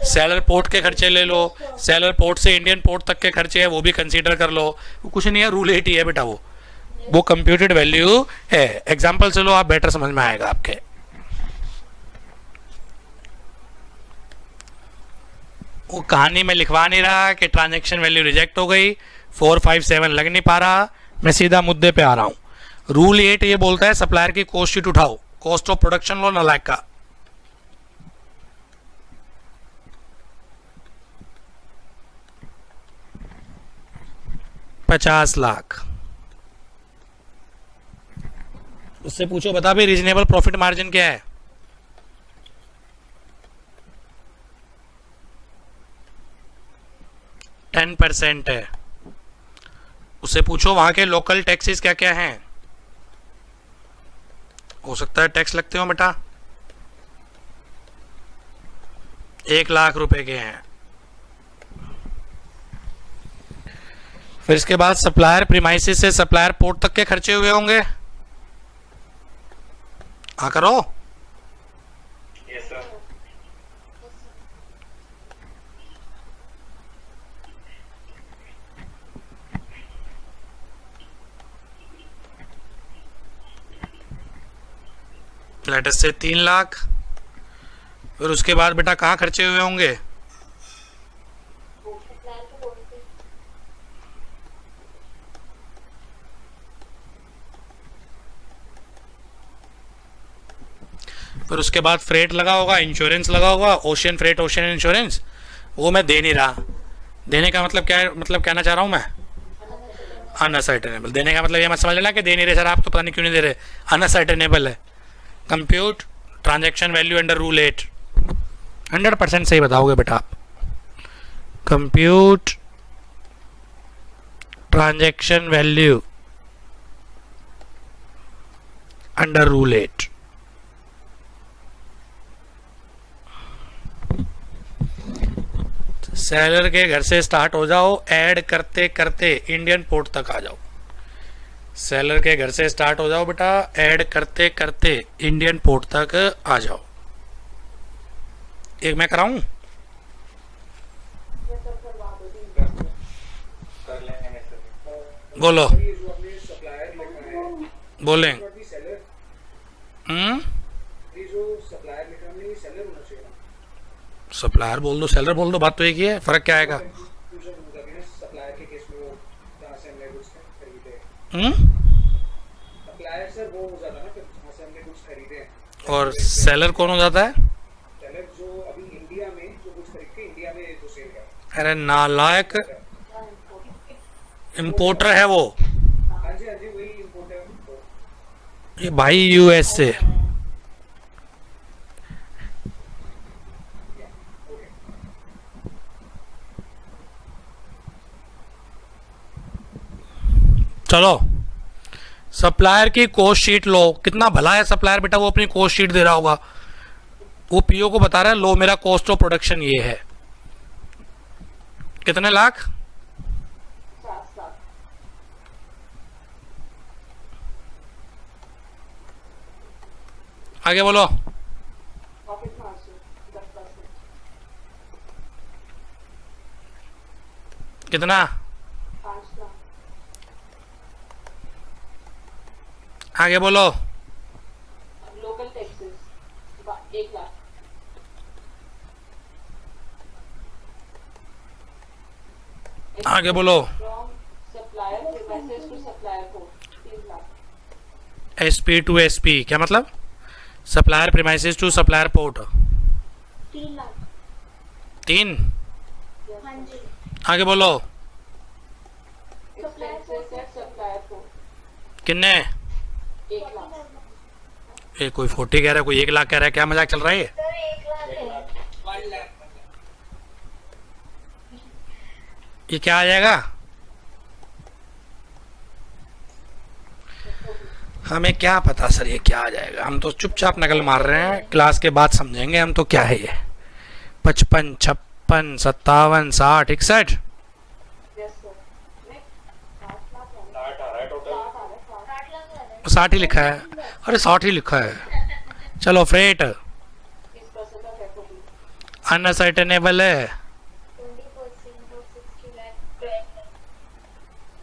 सेलर पोर्ट के खर्चे ले लो, सेलर पोर्ट से इंडियन पोर्ट तक के खर्चे है वो भी कंसीडर कर लो। वो कुछ नहीं है, रूल 8 ही है बेटा, वो कंप्यूटेड वैल्यू है। एग्जांपल से लो, आप बेटर समझ में आएगा आपके। वो कहानी में लिखवा नहीं रहा कि ट्रांजैक्शन वैल्यू रिजेक्ट हो गई, 4, 5, 7 लग नहीं पा रहा, मैं सीधा मुद्दे पे आ रहा हूं। रूल 8 ये बोलता है सप्लायर की कॉस्ट शीट उठाओ, कॉस्ट ऑफ प्रोडक्शन लो नालायक का। $50 लाख। उससे पूछो बता भाई रीजनेबल प्रॉफिट मार्जिन क्या है? %10 है। उससे पूछो वहां के लोकल टैक्सेस क्या क्या हैं। हो सकता है टैक्स लगते हो बेटा, 1 लाख रुपए के हैं। फिर इसके बाद सप्लायर प्रीमाइसिस से सप्लायर पोर्ट तक के खर्चे हुए होंगे। हाँ करो। Yes sir. लेटेस्ट से 3 लाख। फिर उसके बाद बेटा कहाँ खर्चे हुए होंगे? फिर उसके बाद फ्रेट लगा होगा, इंश्योरेंस लगा होगा, ओशियन फ्रेट, ओशियन इंश्योरेंस, वो मैं दे नहीं रहा। देने का मतलब क्या है, मतलब कहना चाह रहा हूँ मैं अनअसर्टेनेबल। देने का मतलब ये मत समझ लेना कि दे नहीं रहे सर आप, तो पता नहीं क्यों नहीं दे रहे, अनअसर्टेनेबल है। Compute transaction value under rule 8। 100% सही बताओगे बेटा आप। Compute transaction value under rule 8। Seller के घर से स्टार्ट हो जाओ, ऐड करते करते इंडियन पोर्ट तक आ जाओ। सेलर के घर से स्टार्ट हो जाओ बेटा, ऐड करते करते इंडियन पोर्ट तक आ जाओ। एक मैं कराऊं? कर लेंगे सर। बोलो। ये जो आपने सप्लायर लिखा है, बोलें। और भी सेलर, हम्म, ये जो सप्लायर लिखा है, हमने ये सेलर होना चाहिए ना। सप्लायर बोल दो, सेलर बोल दो, बात तो एक ही है, फर्क क्या आएगा? कंफ्यूजन होता है ना सप्लायर के केस में, वो जहाँ से हमने गुड्स खरीदे हैं। सप्लायर सर वो हो जाता है ना फिर जहाँ से हमने गुड्स खरीदे हैं। और सेलर कौन हो जाता है? सेलर जो अभी इंडिया में जो गुड्स खरीद के इंडिया में जो सेल कर, अरे नालायक, इंपोर्टर है वो। हाँ जी वही इम्पोर्टर। तो ये भाई यूएस से। चलो सप्लायर की कॉस्ट शीट लो। कितना भला है सप्लायर बेटा, वो अपनी कॉस्ट शीट दे रहा होगा, वो पीओ को बता रहा है लो मेरा कॉस्ट ऑफ प्रोडक्शन ये है। कितने लाख? 7 लाख। आगे बोलो। Profit margin 10%। कितना? 5 लाख। आगे बोलो। Local taxes 1 lakh. आगे बोलो। From supplier premises to supplier port 3 lakh. SP to SP क्या मतलब? Supplier premises to supplier port 3 lakh. 3। हाँ जी। आगे बोलो। एक्सपेंसेस एट सप्लायर पोर्ट किन्ने? 1 लाख। ये कोई 40 कह रहा है, कोई 1 लाख कह रहा है, क्या मजाक चल रहा है ये? सर 1 लाख है। ये क्या आ जाएगा? हमें क्या पता सर ये क्या आ जाएगा, हम तो चुपचाप नकल मार रहे हैं, क्लास के बाद समझेंगे हम तो क्या है ये। 55, 56, 57, 60, 61। Yes sir. नेक्स्ट 8 लाख है। 60 आ रहा है टोटल। 60 आ रहा है। 60 लाख आ रहा है। 60 ही लिखा है। अरे 60 ही लिखा है। चलो फ्रेट 30% ऑफ एफओबी। अनसर्टेनेबल है। 20% of 60 lakh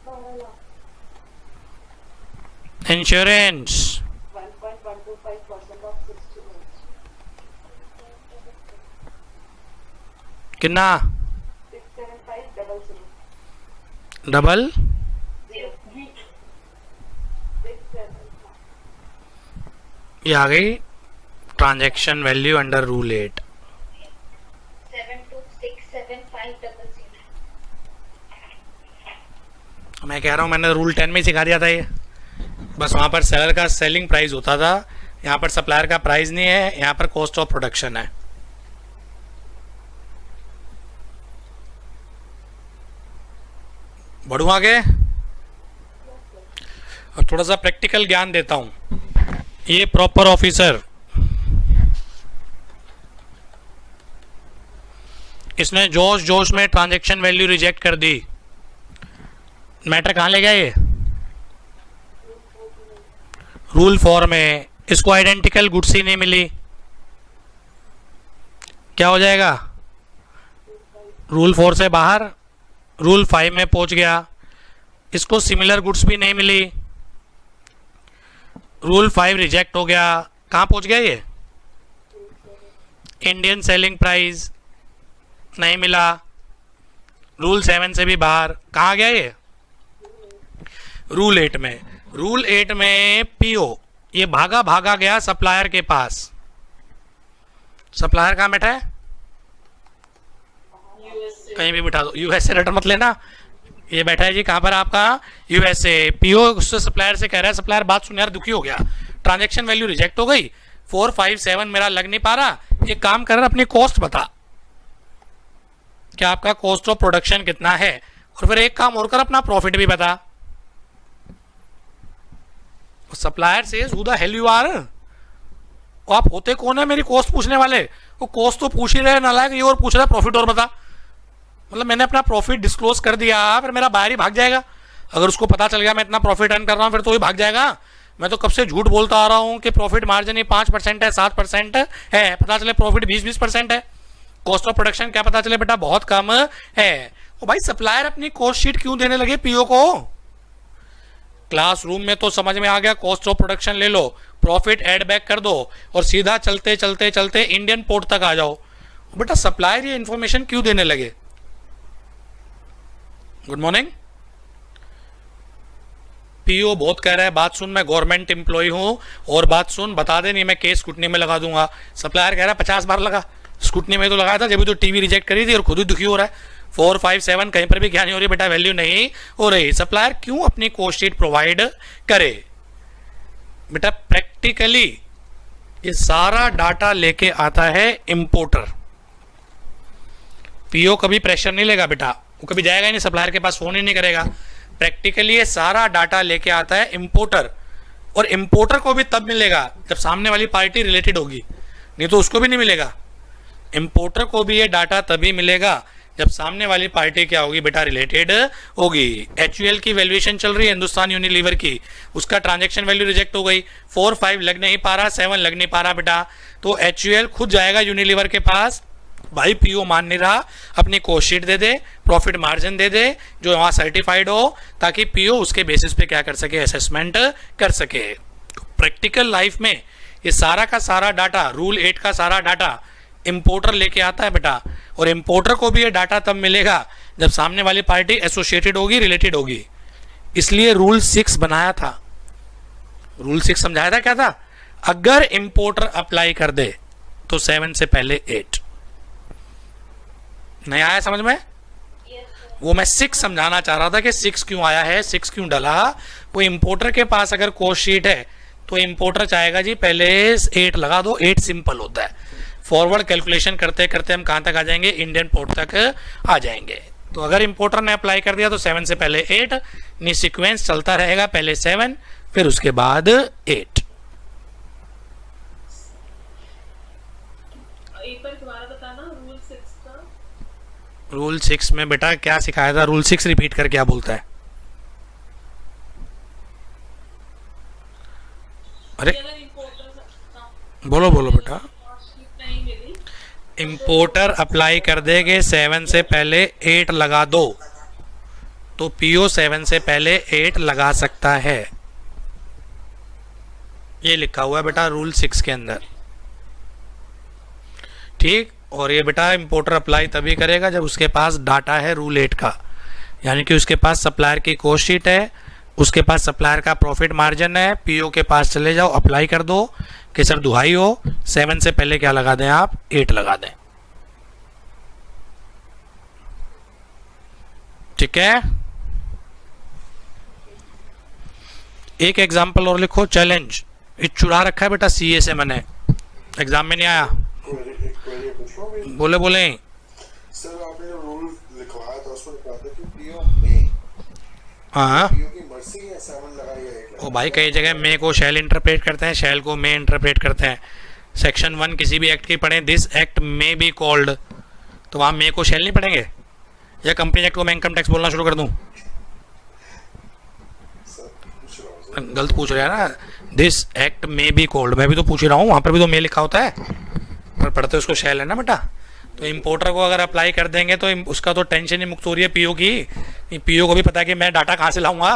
12 lakh. Insurance 1.125% of 60 lakhs। कितना? 67500। डबल 675। ये आ गई ट्रांजैक्शन वैल्यू अंडर रूल 8। 72675000। मैं कह रहा हूँ मैंने रूल 10 में ही सिखा दिया था ये, बस वहाँ पर सेलर का सेलिंग प्राइस होता था, यहाँ पर सप्लायर का प्राइस नहीं है, यहाँ पर कॉस्ट ऑफ प्रोडक्शन है। बढ़ूँ आगे? और थोड़ा सा प्रैक्टिकल ज्ञान देता हूँ। ये प्रॉपर ऑफिसर, इसने जोश जोश में ट्रांजैक्शन वैल्यू रिजेक्ट कर दी। मैटर कहाँ ले गया ये? रूल 4 में। इसको आइडेंटिकल गुड्स ही नहीं मिली, क्या हो जाएगा? रूल 4 से बाहर, रूल 5 में पहुंच गया। इसको सिमिलर गुड्स भी नहीं मिली, रूल 5 रिजेक्ट हो गया, कहाँ पहुंच गया ये? इंडियन सेलिंग प्राइस नहीं मिला, रूल 7 से भी बाहर। कहाँ गया ये? रूल 8 में। रूल 8 में पीओ ये भागा भागा गया सप्लायर के पास। सप्लायर कहाँ बैठा है? कहीं भी बिठा दो, यूएसए रिटर्न मत लेना। ये बैठा है जी कहाँ पर आपका? यूएसए। पीओ उससे सप्लायर से कह रहा है, सप्लायर बात सुन यार, दुखी हो गया, ट्रांजैक्शन वैल्यू रिजेक्ट हो गई, 457 मेरा लग नहीं पा रहा, एक काम कर, अपनी कॉस्ट बता, क्या आपका कॉस्ट ऑफ प्रोडक्शन कितना है, और फिर एक काम और कर, अपना प्रॉफिट भी बता। सप्लायर से who the hell you are, आप होते कौन है मेरी कॉस्ट पूछने वाले? वो कॉस्ट तो पूछ ही रहे नालायक, ये और पूछ रहा है प्रॉफिट और बता। मतलब मैंने अपना प्रॉफिट डिस्क्लोज कर दिया, फिर मेरा बायर ही भाग जाएगा। अगर उसको पता चल गया मैं इतना प्रॉफिट अर्न कर रहा हूँ, फिर तो ही भाग जाएगा। मैं तो कब से झूठ बोलता आ रहा हूँ कि प्रॉफिट मार्जिन ही 5% है, 7% है, पता चले प्रॉफिट 20% है। कॉस्ट ऑफ प्रोडक्शन क्या पता चले बेटा बहुत कम है। ओ भाई सप्लायर अपनी कॉस्ट शीट क्यों देने लगे पीओ को? क्लासरूम में तो समझ में आ गया, कॉस्ट ऑफ प्रोडक्शन ले लो, प्रॉफिट ऐड बैक कर दो और सीधा चलते चलते चलते इंडियन पोर्ट तक आ जाओ। बेटा सप्लायर ये इंफॉर्मेशन क्यों देने लगे? Good morning. पीओ बहुत कह रहा है बात सुन, मैं गवर्नमेंट एम्प्लॉय हूं, और बात सुन बता दे नहीं मैं केस स्कूटनी में लगा दूंगा। सप्लायर कह रहा है 50 बार लगा, स्कूटनी में तो लगाया था जब भी तो टीवी रिजेक्ट करी थी और खुद ही दुखी हो रहा है। 457 कहीं पर भी क्या नहीं हो रही बेटा, वैल्यू नहीं हो रही। सप्लायर क्यों अपनी कॉस्ट शीट प्रोवाइड करे? बेटा प्रैक्टिकली ये सारा डाटा लेके आता है इंपोर्टर। पीओ कभी प्रेशर नहीं लेगा बेटा, वो कभी जाएगा ही नहीं सप्लायर के पास, फोन ही नहीं करेगा। प्रैक्टिकली ये सारा डाटा लेके आता है इंपोर्टर, और इंपोर्टर को भी तब मिलेगा जब सामने वाली पार्टी रिलेटेड होगी, नहीं तो उसको भी नहीं मिलेगा। इंपोर्टर को भी ये डाटा तभी मिलेगा जब सामने वाली पार्टी क्या होगी बेटा, रिलेटेड होगी। HUL की वैल्यूएशन चल रही है हिंदुस्तान यूनिलीवर की, उसका ट्रांजैक्शन वैल्यू रिजेक्ट हो गई, 4-5 लग नहीं पा रहा, 7 लग नहीं पा रहा बेटा, तो HUL खुद जाएगा यूनिलीवर के पास, भाई पीओ मान नहीं रहा, अपनी cost sheet they they, profit margin they दे जो वहां सर्टिफाइड हो, ताकि पीओ उसके बेसिस पे क्या कर सके, असेसमेंट कर सके। प्रैक्टिकल लाइफ में ये सारा का सारा डाटा, रूल 8 का सारा डाटा इंपोर्टर लेके आता है बेटा, और इंपोर्टर को भी ये डाटा तब मिलेगा जब सामने वाली पार्टी एसोसिएटेड होगी, रिलेटेड होगी। इसलिए रूल 6 बनाया था। रूल 6 समझाया था क्या था? अगर इंपोर्टर अप्लाई कर दे तो 7 से पहले 8। नहीं आया समझ में? वो मैं 6 समझाना चाह रहा था कि 6 क्यों आया है, 6 क्यों डला। वो इंपोर्टर के पास अगर कॉस्ट शीट है तो इंपोर्टर चाहेगा जी पहले 8 लगा दो, 8 सिंपल होता है। फॉरवर्ड कैलकुलेशन करते करते हम कहां तक आ जाएंगे, इंडियन पोर्ट तक आ जाएंगे। तो अगर इंपोर्टर ने अप्लाई कर दिया तो 7 से पहले 8, नहीं सीक्वेंस चलता रहेगा, पहले 7 फिर उसके बाद 8। एक बार दोबारा बताना रूल 6 का। रूल 6 में बेटा क्या सिखाया था? रूल 6 रिपीट कर क्या बोलता है? अरे बोलो बोलो बेटा। इंपोर्टर अप्लाई कर देंगे 7 से पहले 8 लगा दो, तो पीओ 7 से पहले 8 लगा सकता है। ये लिखा हुआ है बेटा रूल 6 के अंदर, ठीक। और ये बेटा इंपोर्टर अप्लाई तभी करेगा जब उसके पास डाटा है रूल 8 का, यानी कि उसके पास सप्लायर की कॉस्ट शीट है, उसके पास सप्लायर का प्रॉफिट मार्जिन है। पीओ के पास चले जाओ, अप्लाई कर दो कि सर दुहाई हो 7 से पहले क्या लगा दें आप, 8 लगा दें। ठीक है। एक एग्जांपल और लिखो, चैलेंज। ये चुरा रखा है बेटा सीए से, मैंने एग्जाम में नहीं आया। बोले बोले सर आपने जो रूल लिखवाया था उसमें लिखा था कि पीओ में, हाँ पीओ की मर्जी है 7 लगाइए। ओ भाई कई जगह मे को शैल इंटरप्रेट करते हैं, शैल को मे इंटरप्रेट करते हैं। सेक्शन 1 किसी भी एक्ट की पढ़े, this act may be called, तो वहां मे को शैल नहीं पढ़ेंगे? या कंपनी एक्ट को मैं इनकम टैक्स बोलना शुरू कर दूं? गलत पूछ रहे हैं ना, this act may be called, मैं भी तो पूछ रहा हूँ, वहां पर भी तो मे लिखा होता है, पर पढ़ते उसको शैल है ना बेटा। तो इंपोर्टर को अगर अप्लाई कर देंगे तो उसका तो टेंशन ही मुक्त हो रही है पीओ की। पीओ को भी पता है कि मैं डाटा कहां से लाऊंगा।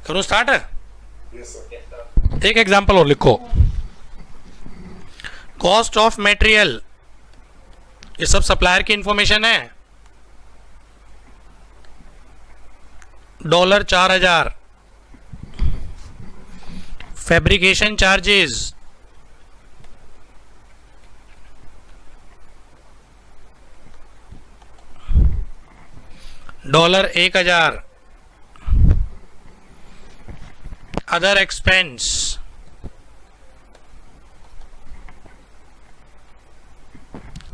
करूं start? Yes sir. Yes, sir. एक एग्जांपल और लिखो, कॉस्ट ऑफ मटेरियल, ये सब सप्लायर की इंफॉर्मेशन है। $4000 fabrication charges $1000, other expense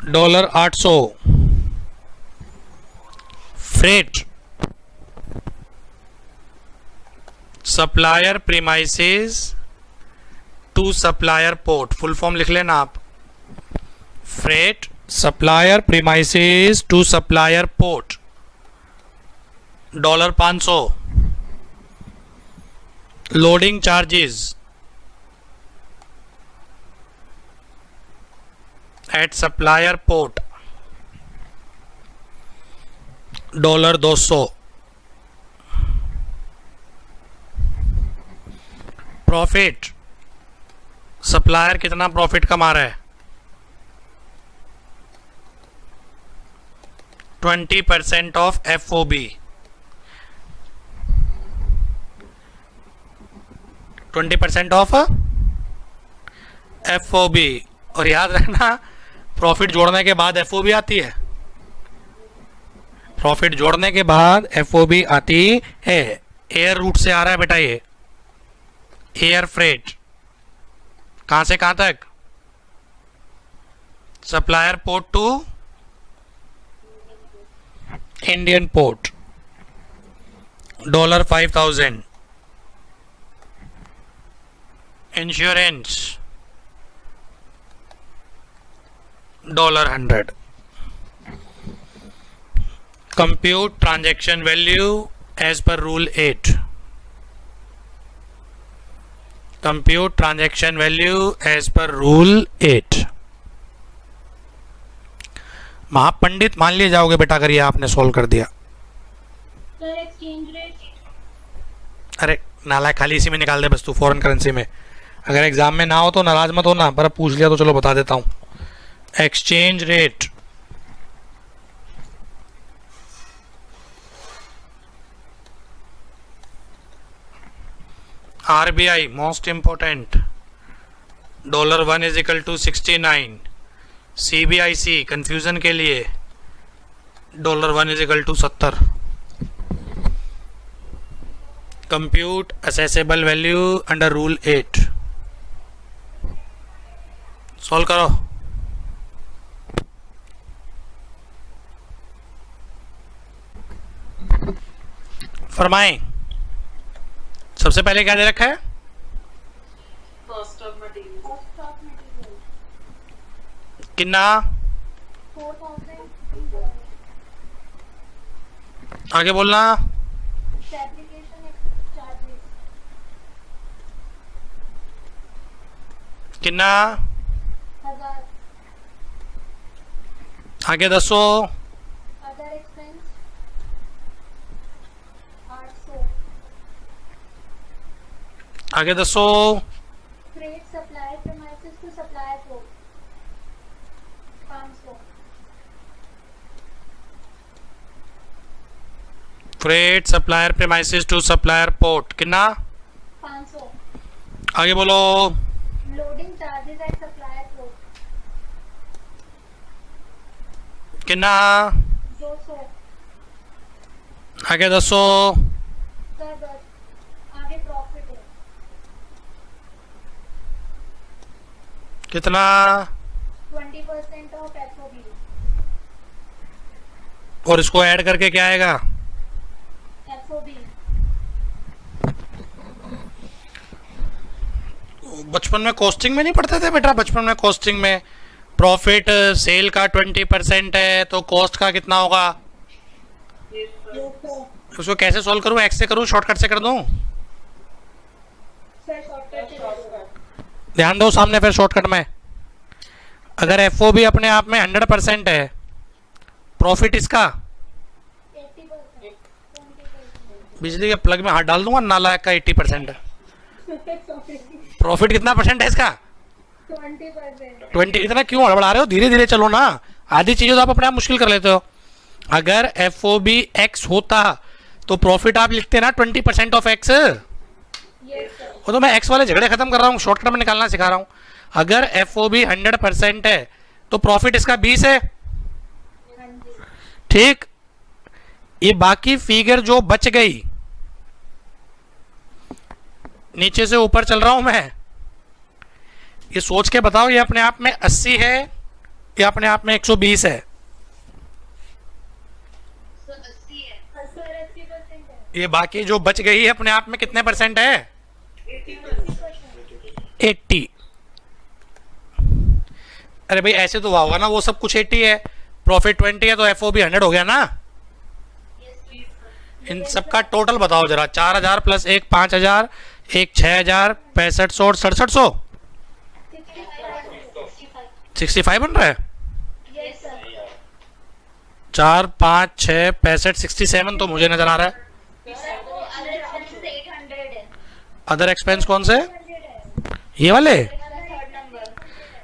$800, freight, supplier premises to supplier port, full form लिख लेना आप, freight supplier premises to supplier port $500, loading charges at supplier port $200, profit, supplier कितना प्रॉफिट कमा रहा है, 20% ऑफ FOB, 20% ऑफ FOB। और याद रखना, प्रॉफिट जोड़ने के बाद FOB आती है, प्रॉफिट जोड़ने के बाद FOB आती है। एयर रूट से आ रहा है बेटा, ये एयर फ्रेट, कहां से कहां तक, supplier port to Indian port $5000, insurance $100, compute transaction value as per rule 8, compute transaction value as per rule 8। महापंडित मान लिए जाओगे बेटा अगर ये आपने सॉल्व कर दिया। सर एक्सचेंज रेट, अरे नालायक, खाली इसी में निकाल दे बस तू, फॉरेन करेंसी में। अगर एग्जाम में ना हो तो नाराज मत होना, पर अब पूछ लिया तो चलो बता देता हूं। Exchange rate RBI most important, $1 is equal to 69, CBIC confusion के लिए $1 is equal to 70। Compute assessable value under rule 8, solve करो। फरमाएं, सबसे पहले क्या दे रखा है, cost of material, cost of material कितना, 4000, आगे बोलना, फैब्रिकेशन चार्जेस कितना, 1000, आगे दसो, अदर एक्सपेंस 800, आगे दसो, freight supplier premises to supplier port 500, freight supplier premises to supplier port कितना, 500, आगे बोलो, loading charges at supplier port कितना, 200, आगे दसो, सर बस आगे प्रॉफिट है कितना, 20% ऑफ FOB, और इसको ऐड करके क्या आएगा, FOB बचपन में कॉस्टिंग में नहीं पढ़ते थे बेटा, बचपन में कॉस्टिंग में प्रॉफिट सेल का 20% है तो कॉस्ट का कितना होगा, उसको कैसे सॉल्व करूं, एक्स से करूं, शॉर्टकट से कर दूं, सर शॉर्टकट ध्यान दो सामने फिर शॉर्टकट में। अगर FOB अपने आप में 100% है, प्रॉफिट इसका 80%, 20%, बिजली के प्लग में हाथ डाल दूंगा, नालायक का 80% है। प्रॉफिट कितना परसेंट है इसका? 20%. 20. इतना क्यों हड़बड़ा रहे हो? धीरे धीरे चलो ना, आधी चीजें तो आप अपने आप मुश्किल कर लेते हो। अगर FOB X होता तो प्रॉफिट आप लिखते ना 20% ऑफ X। Yes sir. वो तो मैं X वाले झगड़े खत्म कर रहा हूँ, शॉर्टकट में निकालना सिखा रहा हूँ। अगर FOB 100% है तो प्रॉफिट इसका 20 है, हाँ जी. ठीक। ये बाकी फिगर जो बच गई, नीचे से ऊपर चल रहा हूं मैं, ये सोच के बताओ, ये अपने आप में 80 है या अपने आप में 120 है? सर 80% है. ये बाकी जो बच गई है अपने आप में कितने परसेंट है? 80। अरे भाई ऐसे तो होगा ना, वो सब कुछ 80 है, प्रॉफिट 20 है, तो FOB 100 हो गया ना। इन सबका टोटल बताओ जरा। 4000 प्लस 1 5000, 1 6000, 6500 और 6700, 65 बन रहा है। Yes sir. 4 5 6 65 67 तो मुझे नजर आ रहा है। सर वो अदर एक्सपेंस 800 है. अदर एक्सपेंस कौन से? 100 है. ये वाले? Third number.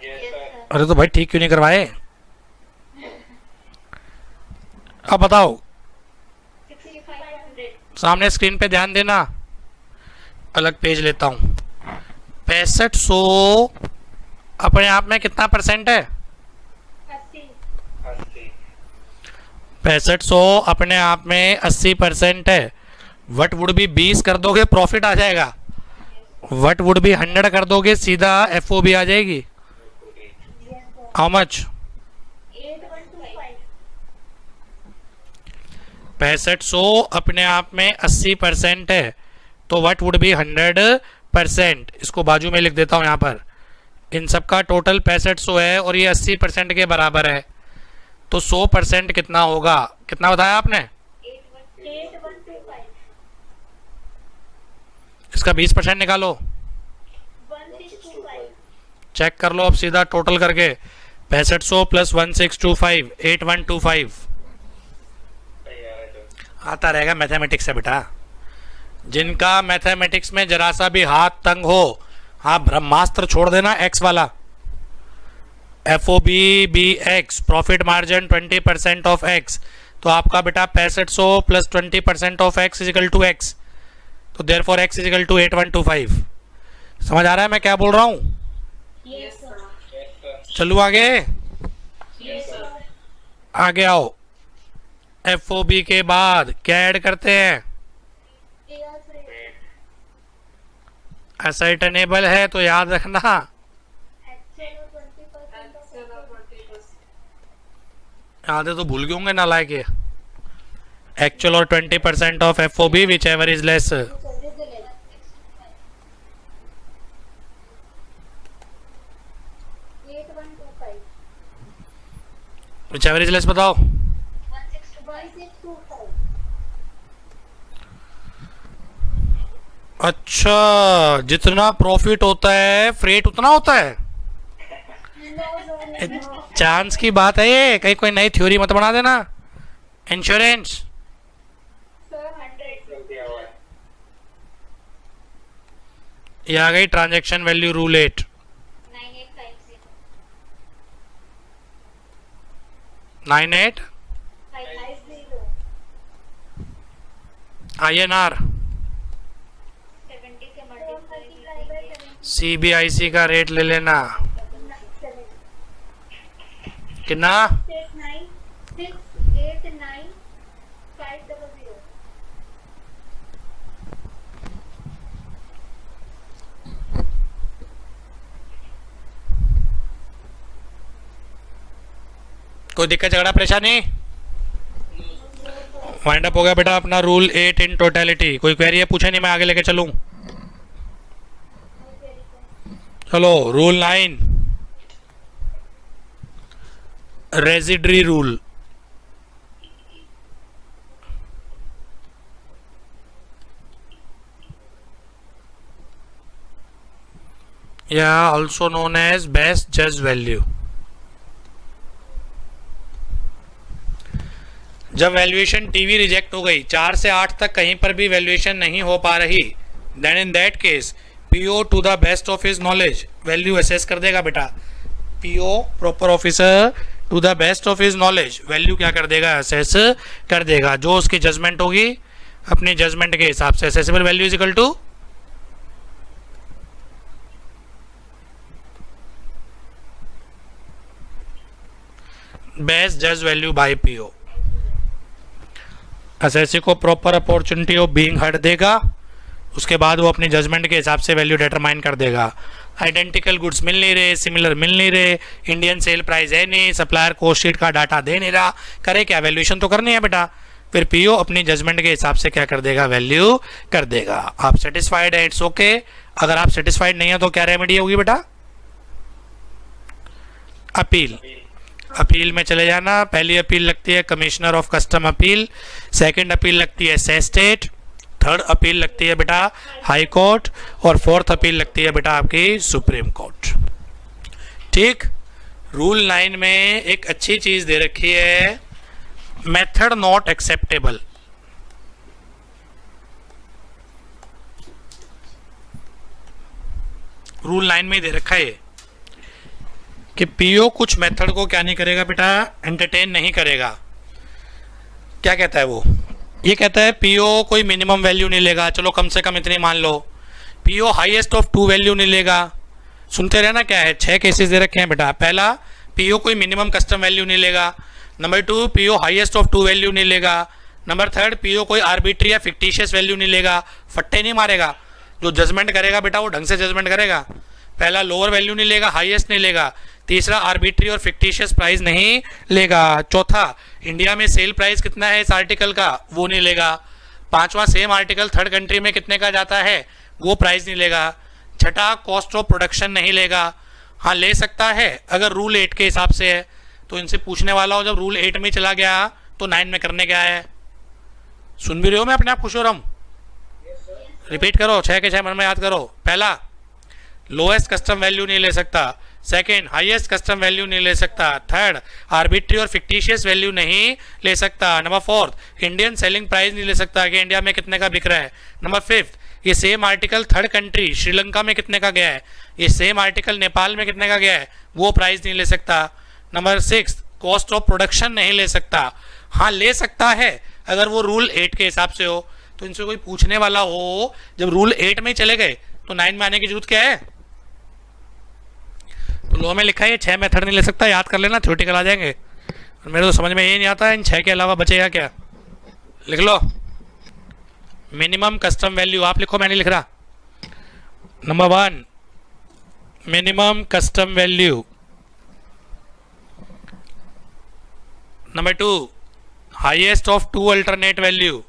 Yes sir. अरे तो भाई ठीक क्यों नहीं करवाए? अब बताओ, 6500. सामने स्क्रीन पे ध्यान देना, अलग पेज लेता हूं। 6500 अपने आप में कितना परसेंट है? 80. 6500 अपने आप में 80% है। वट वुड भी 20 कर दोगे प्रॉफिट आ जाएगा, वट वुड भी 100 कर दोगे सीधा FOB आ जाएगी। Yes sir. How much? 8125. 6500 अपने आप में 80% है, तो वट वुड बी 100%। इसको बाजू में लिख देता हूं यहाँ पर। इन सब का टोटल 6500 है और ये 80% के बराबर है, तो 100% कितना होगा? कितना बताया आपने? 8125. इसका 20% निकालो, 1625. चेक कर लो अब सीधा टोटल करके। 6500 प्लस 1625 8125 आता रहेगा मैथमेटिक्स से बेटा। जिनका मैथमेटिक्स में जरा सा भी हाथ तंग हो, हाँ ब्रह्मास्त्र छोड़ देना X वाला। FOB BX profit margin 20% of X, तो आपका बेटा 6500 plus 20% of X is equal to X, तो देयरफॉर X इजिकल टू 8125। समझ आ रहा है मैं क्या बोल रहा हूँ? Yes sir. चलू आगे। Yes sir. आगे आओ। FOB के बाद क्या ऐड करते हैं? Air freight. असर्टेनेबल है तो याद रखना, Actual और 20% of आधे तो भूल गए होंगे नालायक ये। एक्चुअल और 20% of FOB which ever is less. Which ever is less बताओ। 1625. अच्छा, जितना प्रॉफिट होता है फ्रेट उतना होता है? चांस की बात है ये, कहीं कोई नई थ्योरी मत बना देना। Insurance Sir 100. ये आ गई ट्रांजैक्शन वैल्यू रूल 8। 9850. 98 50. INR 70 से मल्टीप्लाई CBIC का रेट ले लेना। कितना? 6989500. कोई दिक्कत झगड़ा परेशानी? वाइंड अप हो गया बेटा अपना रूल 8 इन टोटलिटी। कोई क्वेरी है पूछे नहीं, मैं आगे लेके चलूं? चलो रूल 9 रेजिडरी रूल। या ऑल्सो नोन एज बेस्ट जज वैल्यू। जब वैल्यूएशन टीवी रिजेक्ट हो गई, 4 से 8 तक कहीं पर भी वैल्यूएशन नहीं हो पा रही, then in that case PO to the best of his knowledge value assess कर देगा बेटा। PO proper officer to the best of his knowledge value क्या कर देगा, असेस कर देगा। जो उसकी जजमेंट होगी अपनी जजमेंट के हिसाब से। Assessable value is equal to best जज वैल्यू बाय पीओ। असेसी को proper opportunity of being heard देगा, उसके बाद वो अपनी जजमेंट के हिसाब से वैल्यू डिटरमाइन कर देगा। आइडेंटिकल गुड्स मिल नहीं रहे, सिमिलर मिल नहीं रहे, इंडियन सेल प्राइस है नहीं, सप्लायर कॉस्ट शीट का डाटा दे नहीं रहा, करे क्या, वैल्यूएशन तो करनी है बेटा। फिर पीओ अपनी जजमेंट के हिसाब से क्या कर देगा, वैल्यू कर देगा। आप सेटिस्फाइड है, इट्स ओके। अगर आप सेटिस्फाइड नहीं है तो क्या रेमेडी होगी बेटा, अपील। अपील में चले जाना। पहली अपील लगती है commissioner of custom appeal, second appeal लगती है सेस्टेट, थर्ड अपील लगती है बेटा हाई कोर्ट, और फोर्थ अपील लगती है बेटा आपकी सुप्रीम कोर्ट। ठीक। रूल 9 में एक अच्छी चीज दे रखी है, मेथड नॉट एक्सेप्टेबल। रूल 9 में दे रखा है कि पीओ कुछ मेथड को क्या नहीं करेगा बेटा, एंटरटेन नहीं करेगा। क्या कहता है वो, ये कहता है पीओ कोई मिनिमम वैल्यू नहीं लेगा, चलो कम से कम इतनी मान लो। पीओ हाईएस्ट ऑफ 2 वैल्यू नहीं लेगा। सुनते रहना, क्या है, 6 केसेस दे रखे हैं बेटा। पहला, पीओ कोई मिनिमम कस्टम वैल्यू नहीं लेगा। Number 2, PO highest of 2 value नहीं लेगा। नंबर 3, पीओ कोई आर्बिट्री या फिक्टिशियस वैल्यू नहीं लेगा, फट्टे नहीं मारेगा। जो जजमेंट करेगा बेटा वो ढंग से जजमेंट करेगा। पहला, लोअर वैल्यू नहीं लेगा, हाईएस्ट नहीं लेगा। तीसरा, आर्बिट्री और फिक्टिशियस प्राइस नहीं लेगा। चौथा, इंडिया में सेल प्राइस कितना है इस आर्टिकल का, वो नहीं लेगा। पांचवा, सेम आर्टिकल थर्ड कंट्री में कितने का जाता है, वो प्राइस नहीं लेगा। छठा, कॉस्ट ऑफ प्रोडक्शन नहीं लेगा। हाँ, ले सकता है अगर रूल 8 के हिसाब से है। तो इनसे पूछने वाला हो, जब रूल 8 में चला गया तो 9 में करने क्या है। सुन भी रहे हो, मैं अपने आप खुश हो रहा हूँ। रिपीट करो, 6 के 6 मन में याद करो। पहला, लोएस्ट कस्टम वैल्यू नहीं ले सकता। सेकेंड, हाईएस्ट कस्टम वैल्यू नहीं ले सकता। थर्ड, आर्बिट्री और फिक्टिशियस वैल्यू नहीं ले सकता। नंबर 4, इंडियन सेलिंग प्राइस नहीं ले सकता कि इंडिया में कितने का बिक रहा है। नंबर 5, ये same article third country Sri Lanka में कितने का गया है, ये सेम आर्टिकल नेपाल में कितने का गया है, वो प्राइस नहीं ले सकता। नंबर 6, कॉस्ट ऑफ प्रोडक्शन नहीं ले सकता। हाँ, ले सकता है अगर वो रूल 8 के हिसाब से हो। तो इनसे कोई पूछने वाला हो, जब रूल 8 में चले गए तो 9 में आने की जरूरत क्या है। तो लॉ में लिखा है 6 मेथड नहीं ले सकता, याद कर लेना, थ्योरेटिकल आ जाएंगे। और मेरे तो समझ में ये नहीं आता इन 6 के अलावा बचेगा क्या। लिख लो, मिनिमम कस्टम वैल्यू, आप लिखो, मैं नहीं लिख रहा। Number 1, minimum custom value. Number 2, highest of 2 alternate value.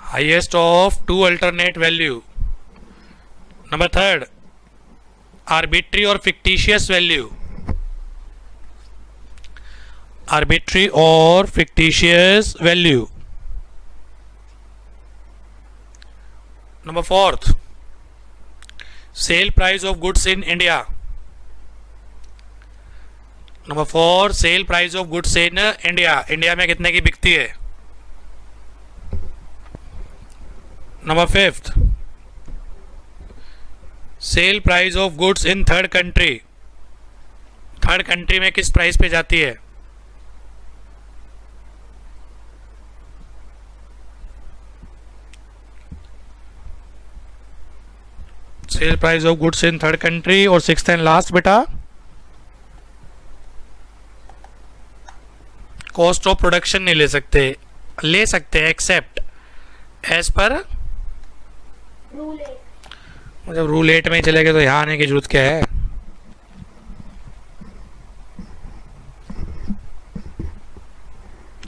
Highest of 2 alternate value. Number 3, arbitrary और फिक्टिशियस वैल्यू। आर्बिट्री और fictitious value. Number 4, sale price of goods in India. Number 4, sale price of goods in India, India में कितने की बिकती है। Number 5, sale price of goods in third country, third country में किस प्राइस पे जाती है। Sale price of goods in third country. और 6th एंड लास्ट बेटा, कॉस्ट ऑफ प्रोडक्शन नहीं ले सकते, ले सकते हैं एक्सेप्ट एज पर रूल 8। जब रूल 8 में चले गए तो यहाँ आने की जरूरत क्या है।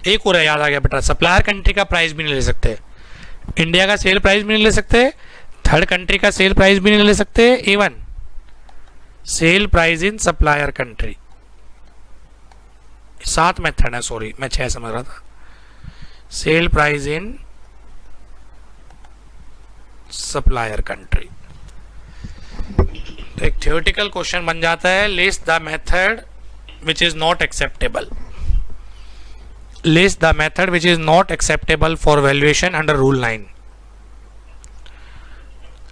एक और याद आ गया बेटा, सप्लायर कंट्री का प्राइस भी नहीं ले सकते, इंडिया का सेल प्राइस भी नहीं ले सकते, थर्ड कंट्री का सेल प्राइस भी नहीं ले सकते, even sale price in supplier country. 7 method है, सॉरी मैं 6 समझ रहा था। Sale price in supplier country. तो एक थ्योरेटिकल क्वेश्चन बन जाता है, list the method which is not acceptable. list the method which is not acceptable for valuation under rule 9.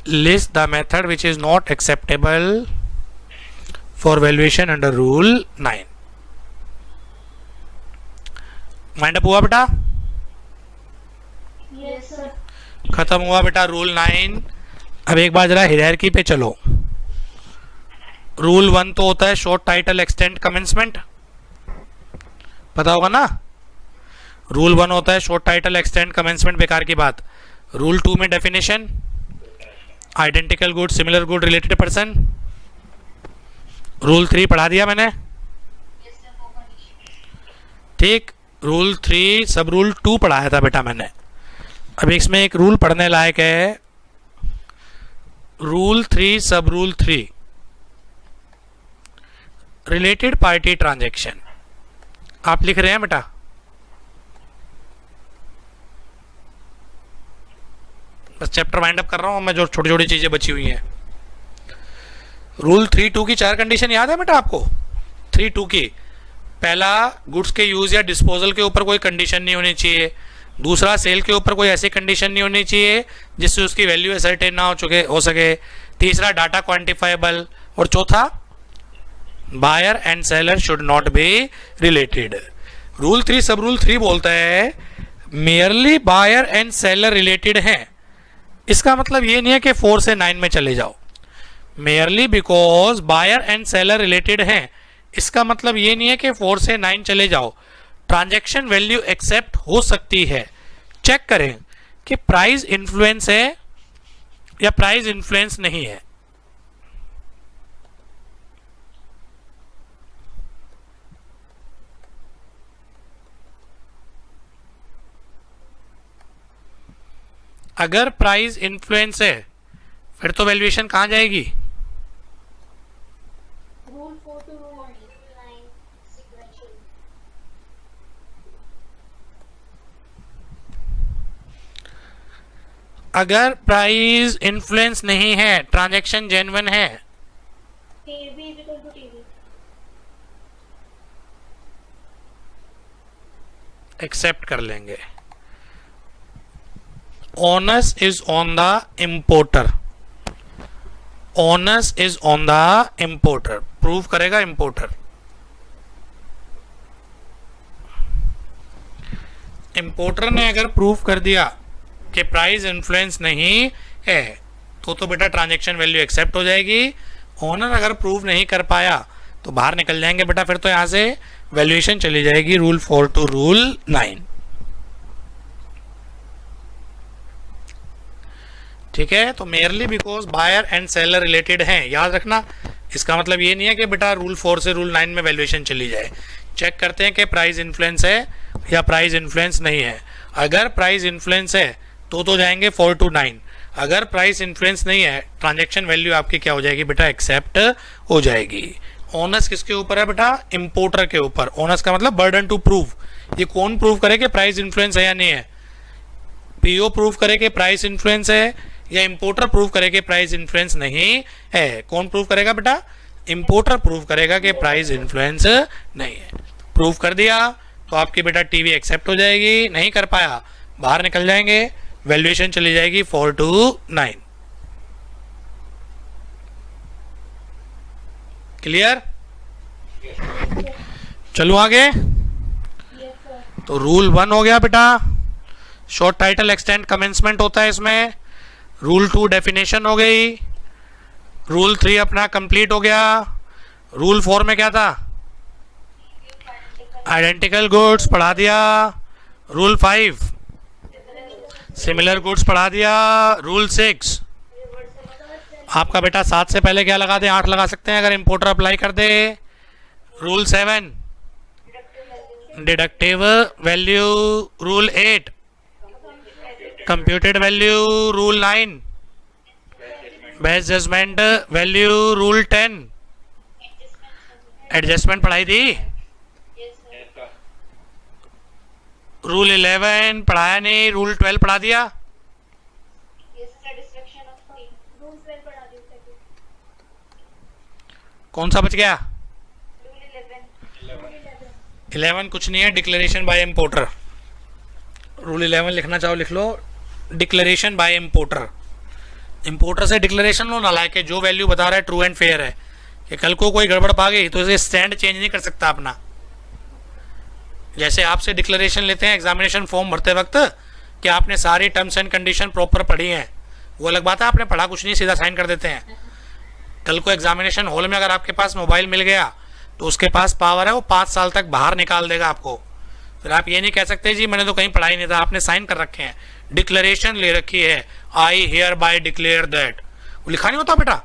List the method which is not acceptable for valuation under rule 9. Mind up हुआ बेटा? Yes, sir. खत्म हुआ बेटा रूल 9. अब एक बार जरा हायरार्की पे चलो. रूल 1 तो होता है शॉर्ट टाइटल एक्सटेंड कमेंसमेंट, पता होगा ना. रूल 1 होता है शॉर्ट टाइटल एक्सटेंड कमेंसमेंट, बेकार की बात. रूल 2 में definition identical good, similar good, related person. Rule 3 पढ़ा दिया मैंने, ठीक. रूल 3 सब रूल 2 पढ़ाया था बेटा मैंने. अब इसमें एक रूल पढ़ने लायक है, rule 3 sub rule 3 related party transaction. आप लिख रहे हैं बेटा? बस चैप्टर वाइंड अप कर रहा हूं मैं, जो छोटी छोटी चीजें बची हुई हैं. रूल 3.2 की 4 कंडीशन याद है बेटा आपको? 3.2 की पहला, गुड्स के यूज या डिस्पोजल के ऊपर कोई कंडीशन नहीं होनी चाहिए. दूसरा, सेल के ऊपर कोई ऐसी कंडीशन नहीं होनी चाहिए जिससे उसकी वैल्यू असर्टेन ना हो सके. तीसरा, डाटा क्वांटिफाइबल. और चौथा, buyer and seller should not be related. Rule 3 sub rule 3 बोलता है merely buyer and seller related हैं. इसका मतलब ये नहीं है कि 4 से 9 में चले जाओ. Merely because buyer and seller related हैं, इसका मतलब ये नहीं है कि 4 से 9 चले जाओ. ट्रांजैक्शन वैल्यू एक्सेप्ट हो सकती है. चेक करें कि प्राइस इन्फ्लुएंस है या प्राइस इन्फ्लुएंस नहीं है. अगर प्राइस इन्फ्लुएंस है फिर तो वैल्यूएशन कहां जाएगी? Rule 4 to Rule 9 sequential. अगर प्राइस इन्फ्लुएंस नहीं है, ट्रांजैक्शन जेन्युइन है, KB is equal to TV. Accept कर लेंगे. Onus is on the importer. Onus is on the importer. Prove करेगा इंपोर्टर. इंपोर्टर ने अगर प्रूव कर दिया कि प्राइस इन्फ्लुएंस नहीं है तो बेटा ट्रांजैक्शन वैल्यू एक्सेप्ट हो जाएगी. ओनर अगर प्रूव नहीं कर पाया तो बाहर निकल जाएंगे बेटा. फिर तो यहां से वैल्यूएशन चली जाएगी रूल 4 टू रूल 9. ठीक है. तो merely because buyer and seller related हैं, याद रखना. इसका मतलब ये नहीं है कि बेटा रूल 4 से रूल 9 में वैल्यूएशन चली जाए. चेक करते हैं कि प्राइस इन्फ्लुएंस है या प्राइस इन्फ्लुएंस नहीं है. अगर प्राइस इन्फ्लुएंस है तो जाएंगे 4 to 9. अगर प्राइस इन्फ्लुएंस नहीं है, ट्रांजैक्शन वैल्यू आपकी क्या हो जाएगी बेटा? एक्सेप्ट हो जाएगी. ओनस किसके ऊपर है बेटा? इंपोर्टर के ऊपर. ओनस का मतलब बर्डन टू प्रूव. ये कौन प्रूव करे कि प्राइस इन्फ्लुएंस है या नहीं है? पीओ प्रूव करे कि प्राइस इन्फ्लुएंस है या इंपोर्टर प्रूव करे कि प्राइस इन्फ्लुएंस नहीं है? कौन प्रूव करेगा बेटा? इंपोर्टर प्रूव करेगा कि प्राइस इन्फ्लुएंस नहीं है. प्रूव कर दिया तो आपकी बेटा टीवी एक्सेप्ट हो जाएगी. नहीं कर पाया बाहर निकल जाएंगे. वैल्यूएशन चली जाएगी 4 to 9. क्लियर? चलो आगे. Yes, sir. तो रूल 1 हो गया बेटा, शॉर्ट टाइटल एक्सटेंड कमेंसमेंट होता है इसमें. रूल 2 डेफिनेशन हो गई. रूल 3 अपना कंप्लीट हो गया. रूल 4 में क्या था? आइडेंटिकल गुड्स पढ़ा दिया. रूल 5 सिमिलर गुड्स पढ़ा दिया. रूल 6 आपका बेटा 7 से पहले क्या लगा दे? 8 लगा सकते हैं अगर इंपोर्टर अप्लाई कर दे. Rule 7 deductive value. Rule 8 computed value. Rule 9 best judgement value. Rule 10 adjustment पढ़ाई थी. रूल 11 पढ़ाया नहीं. रूल 12 पढ़ा दिया. Satisfaction of fee. Rule 12 पढ़ा दी second. कौन सा बच गया? Rule 11. Rule 11. 11 कुछ नहीं है, डिक्लेरेशन बाय इंपोर्टर। रूल 11 लिखना चाहो लिख लो, डिक्लेरेशन बाय इंपोर्टर। इंपोर्टर से डिक्लेरेशन लो ना, लाइक जो वैल्यू बता रहा है ट्रू एंड फेयर है, कि कल को कोई गड़बड़ पा गई तो इसे स्टैंड चेंज नहीं कर सकता अपना। जैसे आपसे डिक्लेरेशन लेते हैं एग्जामिनेशन फॉर्म भरते वक्त कि आपने सारी टर्म्स एंड कंडीशन प्रॉपर पढ़ी हैं, वो अलग बात है, आपने पढ़ा कुछ नहीं सीधा साइन कर देते हैं। कल को एग्जामिनेशन हॉल में अगर आपके पास मोबाइल मिल गया तो उसके पास पावर है, वो 5 साल तक बाहर निकाल देगा आपको। फिर आप ये नहीं कह सकते जी मैंने तो कहीं पढ़ा ही नहीं था, आपने साइन कर रखे हैं, डिक्लेरेशन ले रखी है, I hear bye declare that, वो लिखा नहीं होता बेटा।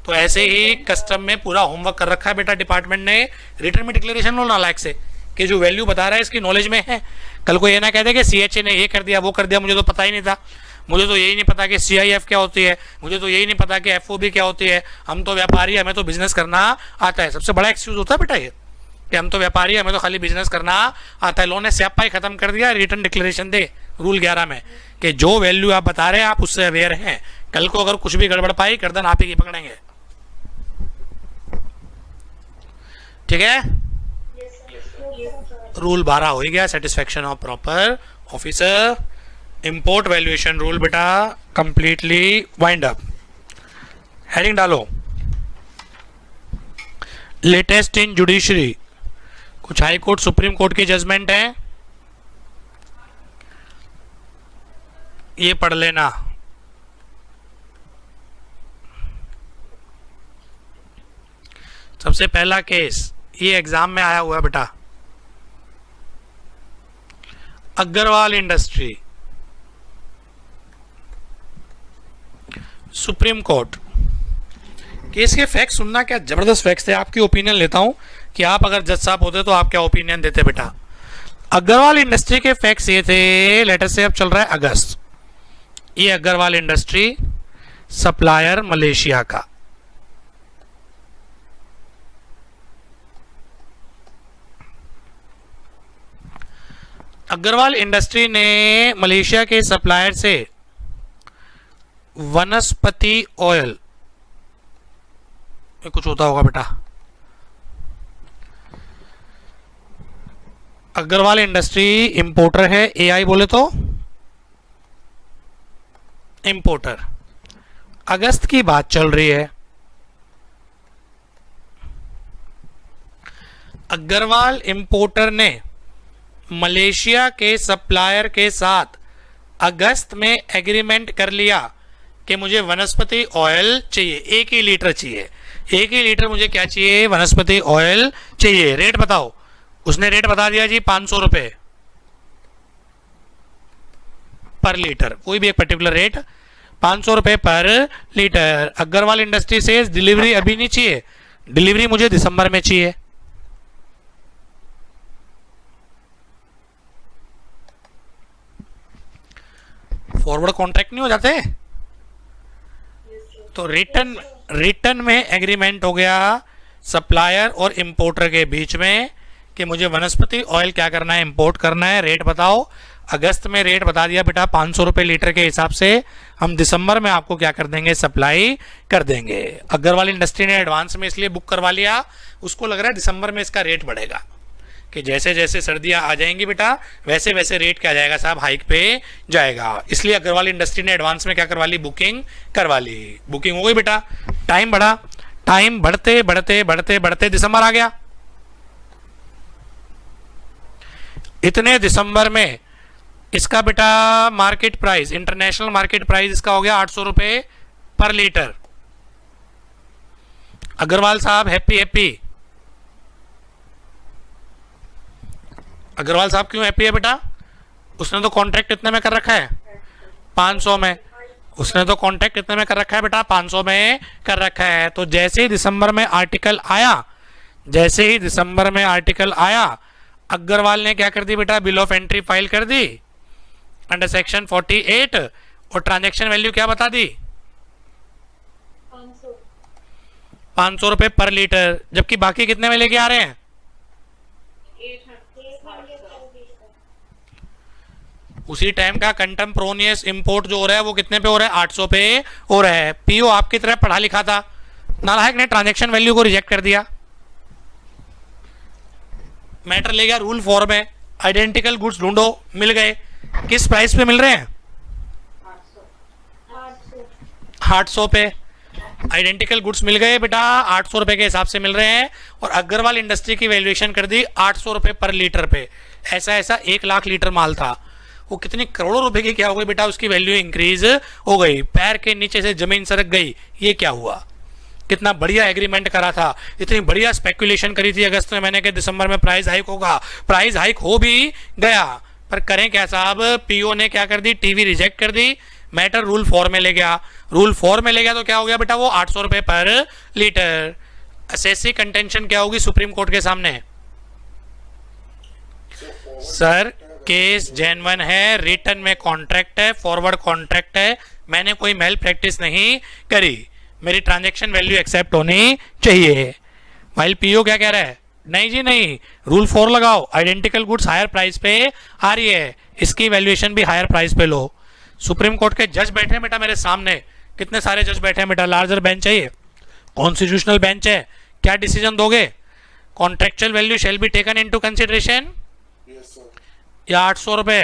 तो ऐसे ही कस्टम में पूरा होमवर्क कर रखा है बेटा डिपार्टमेंट ने, रिटर्न में डिक्लेरेशन लो ना लायक से कि जो वैल्यू बता रहा है इसकी नॉलेज में है। कल को ये ना कहते कि CHA ने ये कर दिया वो कर दिया, मुझे तो पता ही नहीं था, मुझे तो यही नहीं पता कि CIF क्या होती है, मुझे तो यही नहीं पता कि FOB क्या होती है, हम तो व्यापारी हमें तो बिजनेस करना आता है। सबसे बड़ा एक्सक्यूज होता है बेटा ये कि हम तो व्यापारी हमें तो खाली बिजनेस करना आता है। लॉ ने स्यापा ही खत्म कर दिया, रिटर्न डिक्लेरेशन दे रूल 11 में कि जो वैल्यू आप बता रहे हैं आप उससे अवेयर हैं, कल को अगर कुछ भी गड़बड़ पाई गर्दन आप ही की पकड़ेंगे। ठीक है, रूल 12 हो ही गया, satisfaction of proper officer. Import valuation rule बेटा कंप्लीटली वाइंड अप। हेडिंग डालो, लेटेस्ट इन जुडिशरी, कुछ हाई कोर्ट सुप्रीम कोर्ट की जजमेंट है, ये पढ़ लेना। सबसे पहला केस ये एग्जाम में आया हुआ है बेटा, Agarwal industry, supreme court. Case के फैक्ट सुनना, क्या जबरदस्त फैक्ट्स थे, आपकी ओपिनियन लेता हूं कि आप अगर जज साहब होते तो आप क्या ओपिनियन देते बेटा। अग्रवाल इंडस्ट्री के फैक्ट्स ये थे, लेटर से अब चल रहा है अगस्त, ये अग्रवाल इंडस्ट्री सप्लायर मलेशिया का, अग्रवाल इंडस्ट्री ने मलेशिया के सप्लायर से वनस्पति ऑयल, ये कुछ होता होगा बेटा, अग्रवाल इंडस्ट्री इंपोर्टर है, AI बोले तो इंपोर्टर। अगस्त की बात चल रही है, अग्रवाल इंपोर्टर ने मलेशिया के सप्लायर के साथ अगस्त में एग्रीमेंट कर लिया कि मुझे वनस्पति ऑयल चाहिए, 1 ही लीटर चाहिए, 1 ही लीटर मुझे क्या चाहिए, वनस्पति ऑयल चाहिए। रेट बताओ, उसने रेट बता दिया जी 500 रुपए पर लीटर, कोई भी एक पर्टिकुलर रेट 500 रुपए पर लीटर। अग्रवाल इंडस्ट्री से डिलीवरी अभी नहीं चाहिए, डिलीवरी मुझे दिसंबर में चाहिए। फॉरवर्ड कॉन्ट्रैक्ट नहीं हो जाते, तो रिटर्न में एग्रीमेंट हो गया सप्लायर और इंपोर्टर के बीच में कि मुझे वनस्पति ऑयल क्या करना है, इंपोर्ट करना है, रेट बताओ। अगस्त में रेट बता दिया बेटा 500 रुपए लीटर के हिसाब से, हम दिसंबर में आपको क्या कर देंगे, सप्लाई कर देंगे। अग्रवाल इंडस्ट्री ने एडवांस में इसलिए बुक करवा लिया, उसको लग रहा है दिसंबर में इसका रेट बढ़ेगा, कि जैसे जैसे सर्दियां आ जाएंगी बेटा वैसे वैसे रेट क्या जाएगा साहब, हाइक पे जाएगा। इसलिए अग्रवाल इंडस्ट्री ने एडवांस में क्या करवा ली, बुकिंग करवा ली। बुकिंग हो गई बेटा, टाइम बढ़ा, टाइम बढ़ते बढ़ते बढ़ते बढ़ते दिसंबर आ गया। इतने दिसंबर में इसका बेटा market price, international market price इसका हो गया 800 रुपए पर लीटर। अग्रवाल साहब हैप्पी हैप्पी, अग्रवाल साहब क्यों हैप्पी है बेटा, उसने तो कॉन्ट्रैक्ट इतने में कर रखा है 500 में, उसने तो कॉन्ट्रैक्ट इतने में कर रखा है बेटा 500 में कर रखा है। तो जैसे ही दिसंबर में आर्टिकल आया, जैसे ही दिसंबर में आर्टिकल आया, अग्रवाल ने क्या कर दी बेटा, बिल ऑफ एंट्री फाइल कर दी अंडर सेक्शन 48 और ट्रांजैक्शन वैल्यू क्या बता दी, 500 रुपए पर लीटर, जबकि बाकी कितने में लेके आ रहे हैं, उसी टाइम का कंटेम्प्रोनियस इंपोर्ट जो हो रहा है वो कितने पे हो रहा है, 800 पे हो रहा है। पीओ आपकी तरह पढ़ा लिखा था, नालायक ने ट्रांजैक्शन वैल्यू को रिजेक्ट कर दिया। मैटर ले गया रूल 4 में, आइडेंटिकल गुड्स ढूंढो, मिल गए, किस प्राइस पे मिल रहे हैं? 800 पे। आइडेंटिकल गुड्स मिल गए बेटा, 800 रुपए के हिसाब से मिल रहे हैं, और अग्रवाल इंडस्ट्री की वैल्यूएशन कर दी 800 रुपए पर लीटर पे। ऐसा 1 लाख लीटर माल था, वो कितनी करोड़ों रुपए की क्या हो गई बेटा, उसकी वैल्यू इंक्रीज हो गई, पैर के नीचे से जमीन सरक गई। ये क्या हुआ? कितना बढ़िया एग्रीमेंट करा था, इतनी बढ़िया स्पेकुलेशन करी थी अगस्त में मैंने कि दिसंबर में प्राइस हाइक होगा, प्राइस हाइक हो भी गया, पर करें क्या साहब, पीओ ने क्या कर दी, टीवी रिजेक्ट कर दी, मैटर रूल 4 में ले गया। रूल 4 में ले गया तो क्या हो गया बेटा, वो 800 रुपए पर लीटर। एसएससी कंटेंशन क्या होगी सुप्रीम कोर्ट के सामने? सर केस जेन्युइन है, रिटर्न में कॉन्ट्रैक्ट है, फॉरवर्ड कॉन्ट्रैक्ट है, मैंने कोई मेल प्रैक्टिस नहीं करी, मेरी ट्रांजैक्शन वैल्यू एक्सेप्ट होनी चाहिए। वाइल पीओ क्या कह रहा है, नहीं जी नहीं, रूल 4 लगाओ, आइडेंटिकल गुड्स हायर प्राइस पे आ रही है, इसकी वैल्यूएशन भी हायर प्राइस पे लो। सुप्रीम कोर्ट के जज बैठे हैं बेटा मेरे सामने, कितने सारे जज बैठे हैं बेटा, लार्जर बेंच है ये, कॉन्स्टिट्यूशनल बेंच है, क्या डिसीजन दोगे? Contractual value shall be taken into consideration yes sir, या 800 रुपए?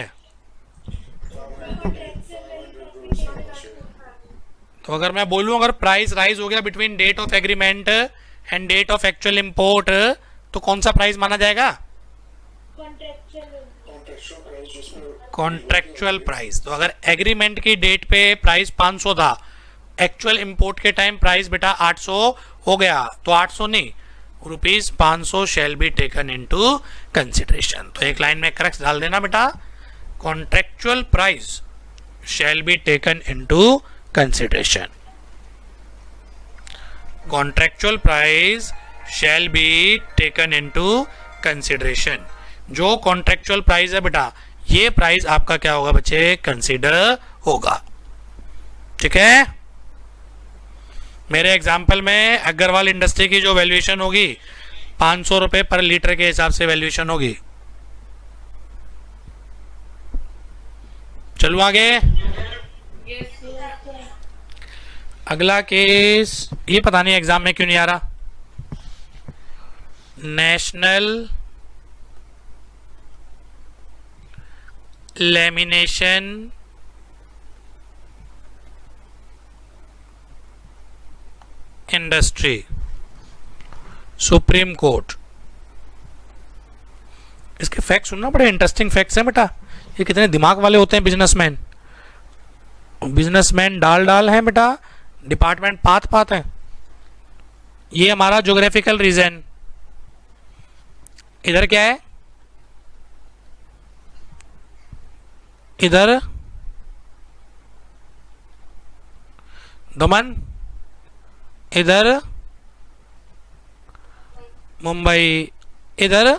तो अगर मैं बोलूं अगर प्राइस राइज हो गया between date of agreement and date of actual import, तो कौन सा प्राइस माना जाएगा? कॉन्ट्रेक्चुअल प्राइस जिसमें कॉन्ट्रेक्चुअल प्राइस। तो अगर एग्रीमेंट की डेट पे प्राइस 500 था, एक्चुअल इंपोर्ट के टाइम प्राइस बेटा 800 हो गया, तो 800 नहीं, ₹500 shall be taken into consideration. तो एक लाइन में करेक्ट डाल देना बेटा, contractual price shall be taken into consideration. Contractual price shall be taken into consideration. जो कॉन्ट्रेक्चुअल प्राइस है बेटा, ये प्राइस आपका क्या होगा बच्चे, कंसीडर होगा। ठीक है, मेरे एग्जाम्पल में अग्रवाल इंडस्ट्री की जो वैल्यूएशन होगी 500 रुपए पर लीटर के हिसाब से वैल्यूएशन होगी। चलो आगे, अगला केस, ये पता नहीं एग्जाम में क्यों नहीं आ रहा, national lamination industry, supreme court. इसके फैक्ट सुनना, बड़े इंटरेस्टिंग फैक्ट्स हैं बेटा, ये कितने दिमाग वाले होते हैं बिजनेसमैन। बिजनेसमैन डाल हैं बेटा, डिपार्टमेंट पात है। ये हमारा ज्योग्राफिकल रीजन, इधर क्या है, इधर दमन, इधर मुंबई, इधर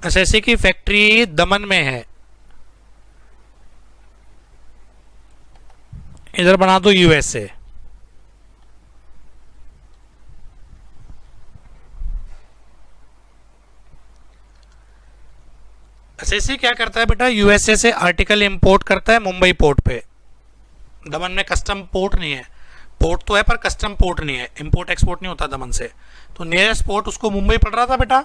एसएससी की फैक्ट्री दमन में है, इधर बना दो यूएसए। एसएससी क्या करता है बेटा, यूएसए से आर्टिकल इंपोर्ट करता है मुंबई पोर्ट पे। दमन में कस्टम पोर्ट नहीं है, पोर्ट तो है पर कस्टम पोर्ट नहीं है, इंपोर्ट एक्सपोर्ट नहीं होता दमन से। तो नियरेस्ट पोर्ट उसको मुंबई पड़ रहा था बेटा,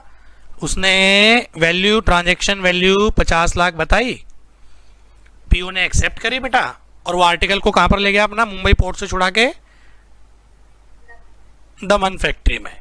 उसने वैल्यू, ट्रांजैक्शन वैल्यू 50 लाख बताई, पीओ ने एक्सेप्ट करी बेटा, और वो आर्टिकल को कहां पर ले गया अपना, मुंबई पोर्ट से छुड़ा के दमन फैक्ट्री में।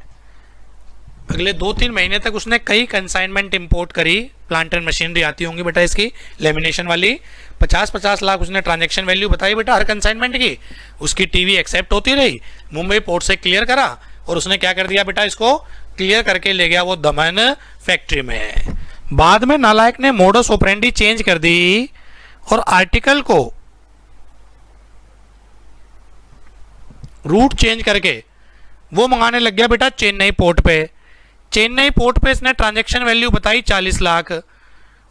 अगले 2-3 महीने तक उसने कई कंसाइनमेंट इंपोर्ट करी, प्लांट एंड मशीनरी आती होंगी बेटा इसकी, लेमिनेशन वाली, 50-50 लाख उसने ट्रांजैक्शन वैल्यू बताई बेटा हर कंसाइनमेंट की, उसकी टीवी एक्सेप्ट होती रही, मुंबई पोर्ट से क्लियर करा, और उसने क्या कर दिया बेटा, इसको क्लियर करके ले गया वो दमन फैक्ट्री में। बाद में नालायक ने मोडस ऑपरेंडी चेंज कर दी और आर्टिकल को रूट चेंज करके वो मंगाने लग गया बेटा चेन्नई पोर्ट पे। चेन्नई पोर्ट पे इसने ट्रांजैक्शन वैल्यू बताई 40 लाख,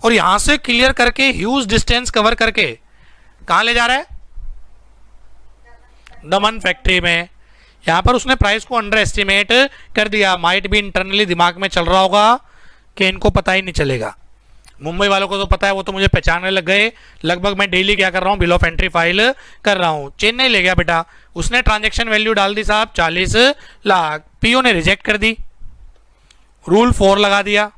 और यहां से क्लियर करके ह्यूज डिस्टेंस कवर करके कहां ले जा रहा है, दमन फैक्ट्री में। यहां पर उसने प्राइस को अंडर एस्टिमेट कर दिया, माइट भी इंटरनली दिमाग में चल रहा होगा कि इनको पता ही नहीं चलेगा। मुंबई वालों को तो पता है, वो तो मुझे पहचानने लग गए। लगभग मैं डेली क्या कर रहा हूँ, बिल ऑफ एंट्री फाइल कर रहा हूँ। चेन्नई ले गया बेटा, उसने ट्रांजैक्शन वैल्यू डाल दी साहब 40 लाख, पीओ ने रिजेक्ट कर दी, रूल 4 लगा दिया।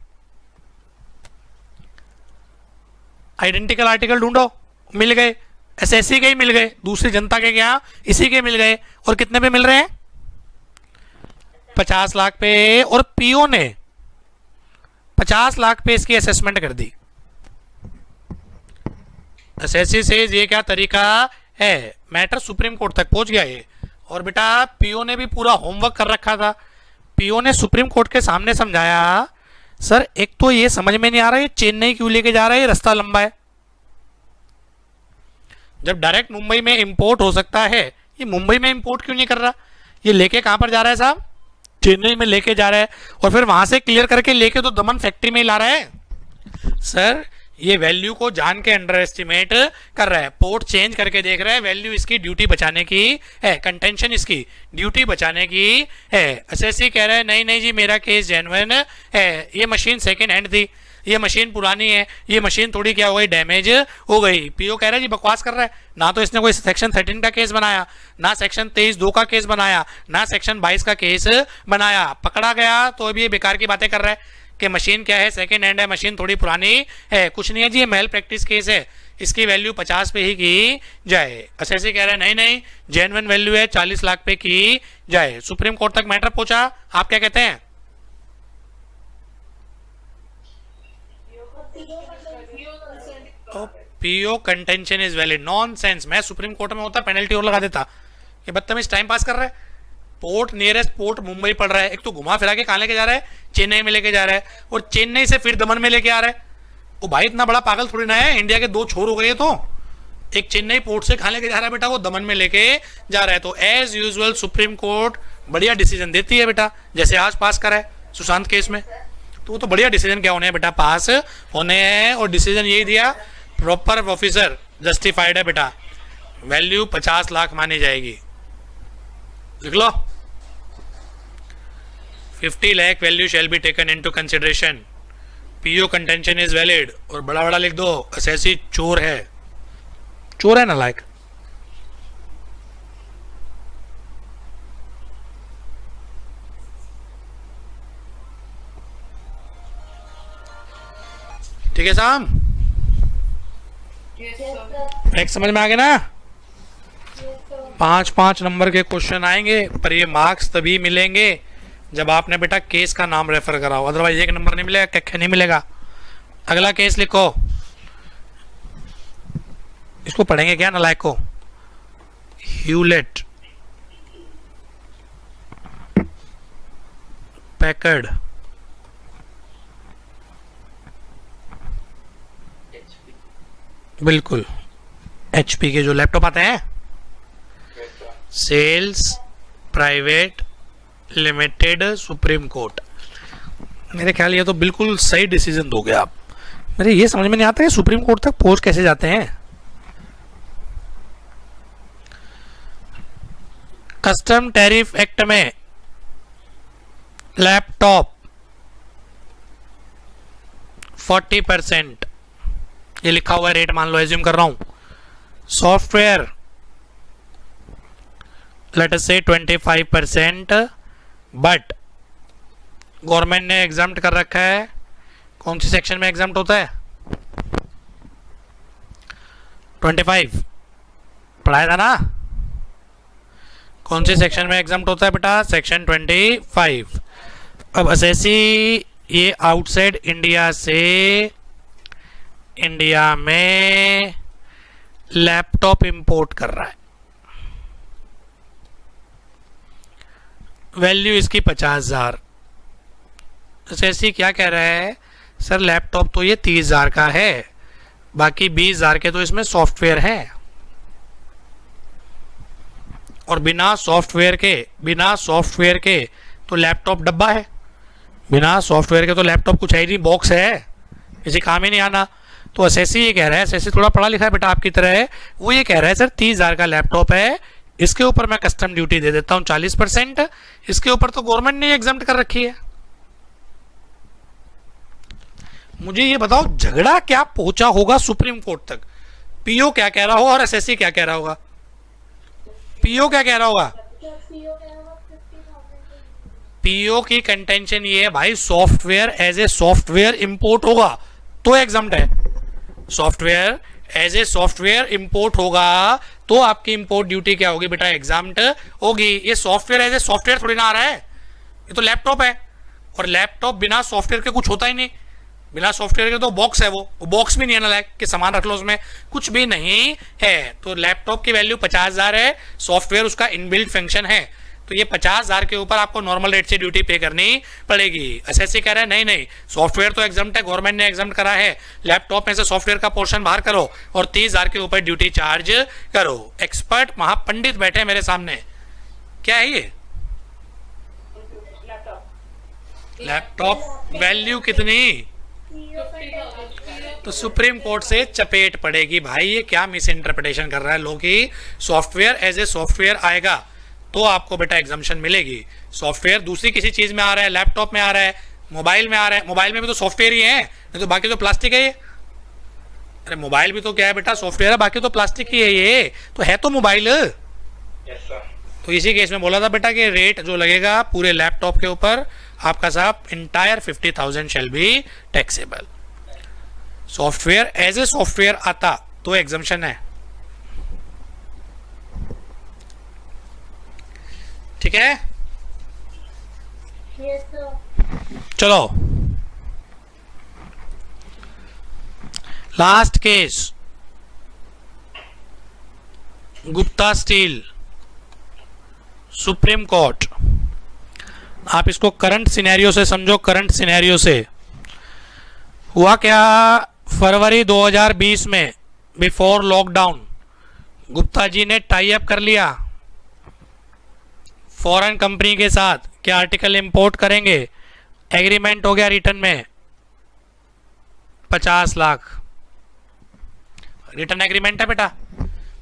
आइडेंटिकल आर्टिकल ढूंढो, मिल गए, एसएससी के ही मिल गए, दूसरी जनता के क्या इसी के मिल गए। और कितने पे मिल रहे हैं, 50 लाख पे, और पीओ ने 50 लाख पे इसकी असेसमेंट कर दी। एसएससी से ये क्या तरीका है, मैटर सुप्रीम कोर्ट तक पहुंच गया ये। और बेटा पीओ ने भी पूरा होमवर्क कर रखा था। पीओ ने सुप्रीम कोर्ट के सामने समझाया, सर एक तो ये समझ में नहीं आ रहा है चेन्नई क्यों लेके जा रहा है, ये रास्ता लंबा है। जब डायरेक्ट मुंबई में इंपोर्ट हो सकता है, ये मुंबई में इंपोर्ट क्यों नहीं कर रहा, ये लेके कहां पर जा रहा है साहब, चेन्नई में लेके जा रहा है, और फिर वहां से क्लियर करके लेके तो दमन फैक्ट्री में ही ला रहा है। सर ये वैल्यू को जान के अंडर एस्टिमेट कर रहा है, पोर्ट चेंज करके देख रहा है, वैल्यू इसकी ड्यूटी बचाने की है, कंटेंशन इसकी ड्यूटी बचाने की है। एसएससी कह रहा है नहीं नहीं जी मेरा केस जेन्युइन है, ये मशीन सेकंड हैंड थी, ये मशीन पुरानी है, ये मशीन थोड़ी क्या हो गई, डैमेज हो गई। पीओ कह रहा है जी बकवास कर रहा है, ना तो इसने कोई सेक्शन 13 का केस बनाया, ना सेक्शन 23(2) का केस बनाया, ना सेक्शन 22 का केस बनाया। पकड़ा गया तो अभी ये बेकार की बातें कर रहा है कि मशीन क्या है, सेकंड हैंड है, मशीन थोड़ी पुरानी है। कुछ नहीं है जी, ये मेल प्रैक्टिस केस है, इसकी वैल्यू 50 पे ही की जाए। एसएससी कह रहा है नहीं नहीं जेन्युइन वैल्यू है, 40 लाख पे की जाए। सुप्रीम कोर्ट तक मैटर पहुंचा, आप क्या कहते हैं? PO contention is valid, nonsense. मैं सुप्रीम कोर्ट में होता पेनल्टी और लगा देता, ये बदतमीज टाइम पास कर रहा है। पोर्ट नियरेस्ट पोर्ट मुंबई पड़ रहा है, एक तो घुमा फिरा के कहां लेके जा रहा है, चेन्नई में लेके जा रहा है, और चेन्नई से फिर दमन में लेके आ रहा है। वो भाई इतना बड़ा पागल थोड़ी ना है, इंडिया के 2 छोर हो गए। तो एक चेन्नई पोर्ट से कहां लेके जा रहा है बेटा, वो दमन में लेके जा रहा है। तो एज यूजुअल सुप्रीम कोर्ट बढ़िया डिसीजन देती है बेटा, जैसे आज पास करा है सुशांत केस में, तो वो तो बढ़िया डिसीजन क्या होने हैं बेटा, पास होने हैं। और डिसीजन यही दिया, प्रॉपर ऑफिसर जस्टिफाइड है बेटा, वैल्यू 50 लाख मानी जाएगी। लिख लो 50 lakh value shell be taken into consideration, PO contention is valid. और बड़ा बड़ा लिख दो, एसएससी चोर है, चोर है ना लाइक। ठीक है साहब, एक समझ में आ गया ना। 5-5 नंबर के क्वेश्चन आएंगे, पर ये मार्क्स तभी मिलेंगे जब आपने बेटा केस का नाम रेफर करा हो, अदरवाइज 1 नंबर नहीं मिलेगा, कक्के नहीं मिलेगा। अगला केस लिखो, इसको पढ़ेंगे क्या नालायक को, ह्यूलेट पैकर्ड बिल्कुल एचपी के जो लैपटॉप आते हैं, sales private limited supreme court. मेरे ख्याल ये तो बिल्कुल सही डिसीजन दोगे आप। मेरे ये समझ में नहीं आता है सुप्रीम कोर्ट तक पहुंच कैसे जाते हैं। कस्टम टैरिफ एक्ट में लैपटॉप 40%, ये लिखा हुआ है रेट, मान लो एज्यूम कर रहा हूं। सॉफ्टवेयर लेट अस से 25%, बट गवर्नमेंट ने एग्जाम्प्ट कर रखा है। कौन सी सेक्शन में एग्जाम्प्ट होता है? 25 पढ़ाया था ना, कौन से सेक्शन में एग्जाम्प्ट होता है बेटा? सेक्शन 25। अब एसएससी ये आउटसाइड इंडिया से इंडिया में लैपटॉप इंपोर्ट कर रहा है, वैल्यू इसकी 50,000। एसएससी क्या कह रहा है, सर लैपटॉप तो ये 30,000 का है, बाकी 20,000 के तो इसमें सॉफ्टवेयर है, और बिना सॉफ्टवेयर के तो लैपटॉप डब्बा है, बिना सॉफ्टवेयर के तो लैपटॉप कुछ है नहीं, बॉक्स है, किसी काम ही नहीं आना। तो एसएससी ये कह रहा है, एसएससी थोड़ा पढ़ा लिखा है बेटा आपकी तरह है, वो ये कह रहा है सर 30,000 का लैपटॉप है, इसके ऊपर मैं कस्टम ड्यूटी दे देता हूं 40%, इसके ऊपर तो गवर्नमेंट ने एग्जाम्प्ट कर रखी है। मुझे ये बताओ झगड़ा क्या पहुंचा होगा सुप्रीम कोर्ट तक? पीओ क्या कह रहा होगा और एसएससी क्या कह रहा होगा? पीओ क्या कह रहा होगा? पीओ क्या होगा 50,000 पीओ की कंटेंशन ये है भाई, software as a software import होगा तो एग्जाम्प्ट है। Software as a software import होगा तो आपकी इंपोर्ट ड्यूटी क्या होगी बेटा? एग्जाम्प्ट होगी। ये सॉफ्टवेयर एज ए सॉफ्टवेयर थोड़ी ना आ रहा है, ये तो लैपटॉप है, और लैपटॉप बिना सॉफ्टवेयर के कुछ होता ही नहीं। बिना सॉफ्टवेयर के तो बॉक्स है, वो बॉक्स भी नहीं है ना, लाइक कि सामान रख लो उसमें, कुछ भी नहीं है। तो लैपटॉप की वैल्यू 50,000 है, सॉफ्टवेयर उसका इनबिल्ट फंक्शन है, तो ये 50,000 के ऊपर आपको नॉर्मल रेट से ड्यूटी पे करनी पड़ेगी। एसएससी कह रहा है नहीं नहीं, सॉफ्टवेयर तो एग्जाम्प्ट है, गवर्नमेंट ने एग्जाम्प्ट करा है, लैपटॉप में से सॉफ्टवेयर का पोर्शन बाहर करो और 30,000 के ऊपर ड्यूटी चार्ज करो। एक्सपर्ट महापंडित बैठे हैं मेरे सामने, क्या है ये? लैपटॉप वैल्यू कितनी? तो सुप्रीम कोर्ट से चपेट पड़ेगी भाई। ये क्या मिस इंटरप्रिटेशन कर रहा है लोग कि सॉफ्टवेयर एज ए सॉफ्टवेयर आएगा तो आपको बेटा एग्जाम्पशन मिलेगी। सॉफ्टवेयर दूसरी किसी चीज में आ रहा है, लैपटॉप में आ रहा है, मोबाइल में आ रहा है, मोबाइल में भी तो सॉफ्टवेयर ही है, नहीं तो बाकी तो प्लास्टिक है ये। अरे मोबाइल भी तो क्या है बेटा? सॉफ्टवेयर है, बाकी तो प्लास्टिक ही है, ये तो है तो मोबाइल। Yes sir. तो इसी केस में बोला था बेटा कि रेट जो लगेगा पूरे लैपटॉप के ऊपर आपका साहब entire 50,000 shall be taxable. Software as a software आता तो एग्जम्पशन है, ठीक है? Yes, sir. चलो last case, Gupta steel, supreme court. आप इसको करंट सिनेरियो से समझो। करंट सिनेरियो से हुआ क्या? फरवरी 2020 में बिफोर लॉकडाउन गुप्ता जी ने टाई अप कर लिया फॉरेन कंपनी के साथ कि आर्टिकल इंपोर्ट करेंगे। एग्रीमेंट हो गया रिटर्न में 50 लाख रिटर्न एग्रीमेंट है बेटा।